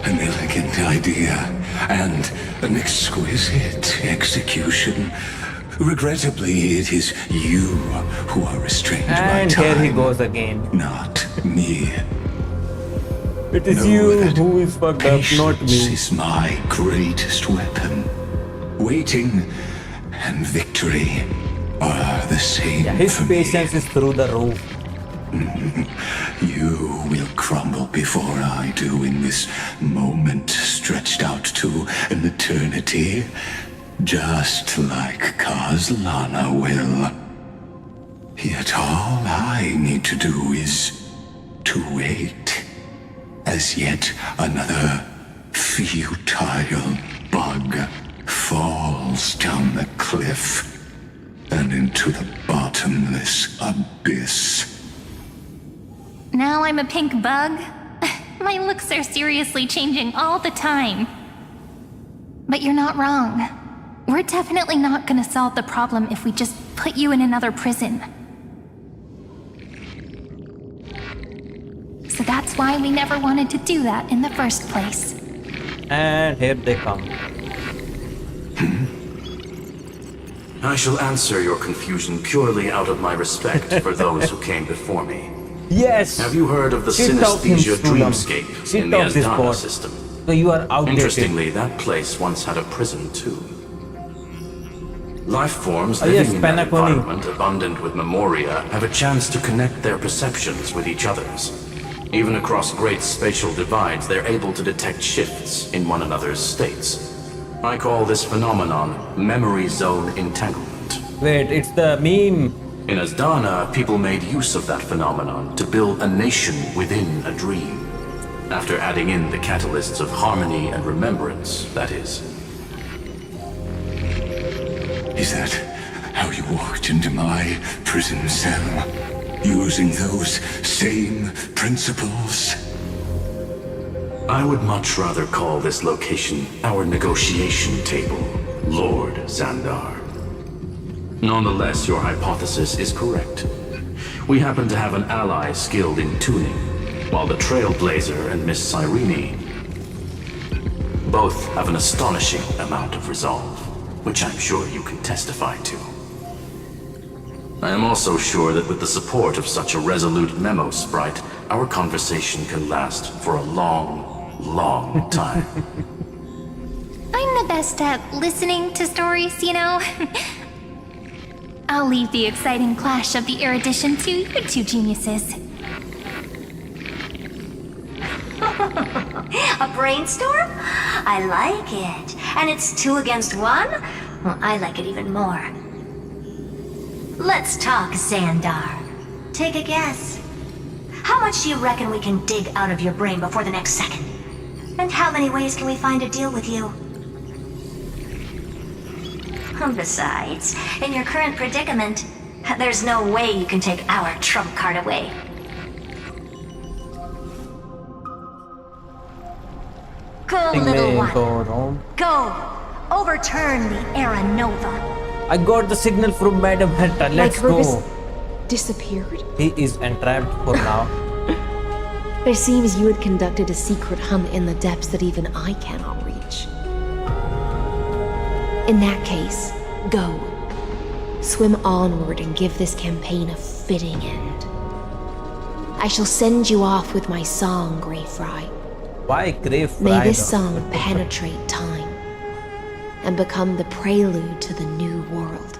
An elegant idea and an exquisite execution. Regrettably, it is you who are restrained by And time. here he goes again. Not me. It is Know you that who is fucked up, not patience me. is my greatest weapon. Waiting and victory are the same His for me. patience is through the roof. You will crumble before I do in this moment stretched out to an eternity, just like Kazlana will. Yet all I need to do is to wait, as yet another futile bug falls down the cliff and into the bottomless abyss. Now I'm a pink bug? My looks are seriously changing all the time. But you're not wrong. We're definitely not gonna solve the problem if we just put you in another prison. So that's why we never wanted to do that in the first place. And here they come. I shall answer your confusion purely out of my respect for those who came before me. Yes! Have you heard of the Shit talk him, synesthesia Sulam. dreamscape Shit in the talk this Asdana bot. system? So you are outdated. Interestingly, that place once had a prison too. Life forms Oh, living yes, in that Panaconi. environment abundant with memoria have a chance to connect their perceptions with each other's. Even across great spatial divides, they're able to detect shifts in one another's states. I call this phenomenon memory zone entanglement. Wait, it's the meme. In Asdana, people made use of that phenomenon to build a nation within a dream. After adding in the catalysts of harmony and remembrance, that is. Is that how you walked into my prison cell? Using those same principles? I would much rather call this location our negotiation table, Lord Xandar. Nonetheless, your hypothesis is correct. We happen to have an ally skilled in tuning, while the Trailblazer and Miss Cyrene both have an astonishing amount of resolve, which I'm sure you can testify to. I am also sure that with the support of such a resolute memo sprite, our conversation can last for a long, long time. I'm the best at listening to stories, you know? I'll leave the exciting clash of the erudition to you two geniuses. A brainstorm? I like it. And it's 2 against 1? Well, I like it even more. Let's talk, Xandar. Take a guess. How much do you reckon we can dig out of your brain before the next second? And how many ways can we find to deal with you? Besides, in your current predicament, there's no way you can take our trump card away. Go, little one. Go. Overturn the Era Nova. I got the signal from Madam Henta. Let's go. Disappeared? He is entrapped for now. It seems you had conducted a secret hunt in the depths that even I cannot reach. In that case, go. Swim onward and give this campaign a fitting end. I shall send you off with my song, Greyfry. Why Greyfry? May this song penetrate time and become the prelude to the new world.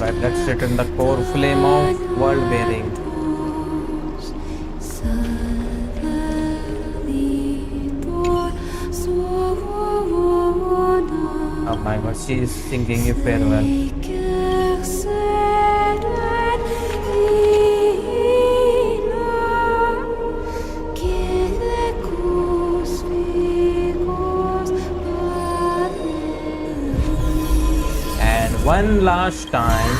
Right, let's sit in the core flame of world bearing. my god, she is singing you farewell. And one last time.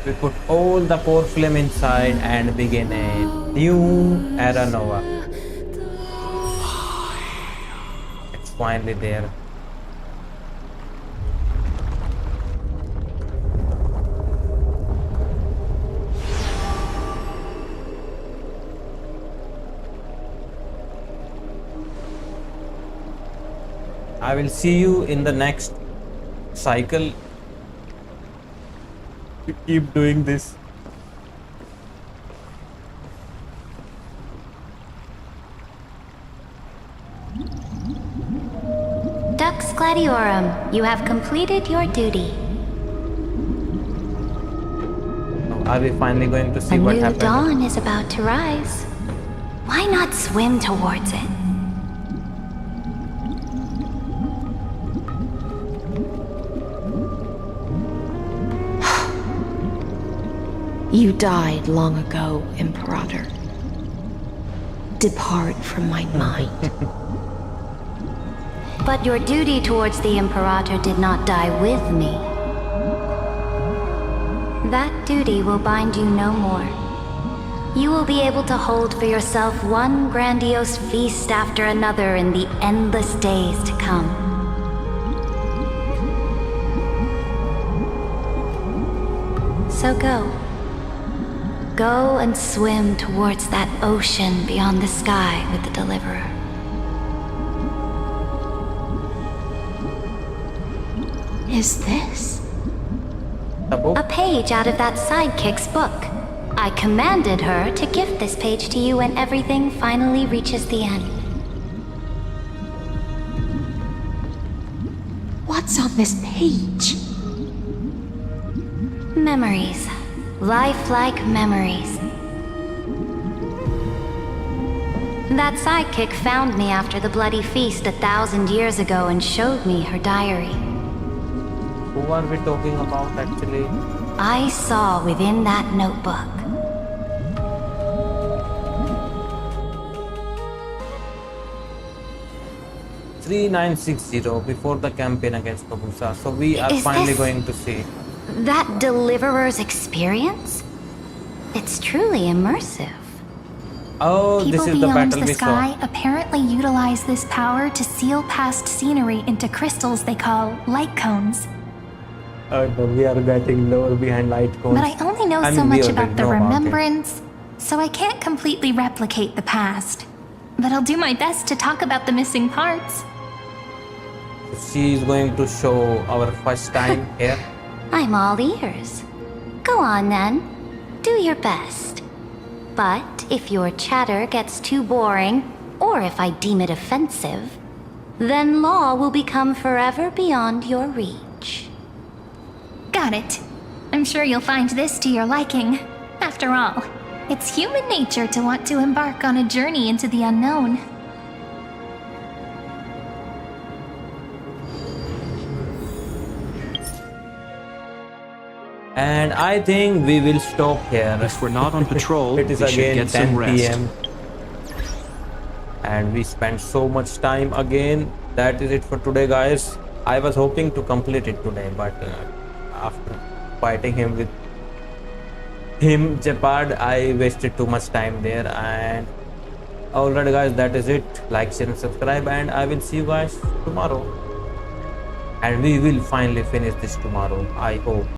We put all the core flame inside and begin a new era nova. It's finally there. I will see you in the next cycle. We keep doing this. Dux Gladiorum, you have completed your duty. Are we finally going to see A what new happened? dawn is about to rise. Why not swim towards it? You died long ago, Imperator. Depart from my mind. But your duty towards the Imperator did not die with me. That duty will bind you no more. You will be able to hold for yourself one grandiose feast after another in the endless days to come. So go. Go and swim towards that ocean beyond the sky with the Deliverer. Is this? A page out of that sidekick's book. I commanded her to gift this page to you when everything finally reaches the end. What's on this page? Memories. Lifelike memories. That sidekick found me after the bloody feast 1,000 years ago and showed me her diary. Who are we talking about actually? I saw within that notebook. $3960 before the campaign against Kabusa. So we are Is finally this- going to see. That Deliverer's experience? It's truly immersive. Oh, People this is the beyond battle the we sky saw. apparently utilize this power to seal past scenery into crystals they call light cones. Oh no, we are getting lower behind light cones. But I only know I so mean, we much already about the know about it. remembrance, so I can't completely replicate the past. But I'll do my best to talk about the missing parts. She is going to show our first time here. I'm all ears. Go on then. Do your best. But if your chatter gets too boring, or if I deem it offensive, then law will become forever beyond your reach. Got it. I'm sure you'll find this to your liking. After all, it's human nature to want to embark on a journey into the unknown. And I think we will stop here. If we're not on patrol, It is we should again get some 10 rest. p.m. And we spent so much time again. That is it for today, guys. I was hoping to complete it today, but after fighting him with Jeopard, I wasted too much time there. And alright guys, that is it. Like, share and subscribe, and I will see you guys tomorrow. And we will finally finish this tomorrow, I hope.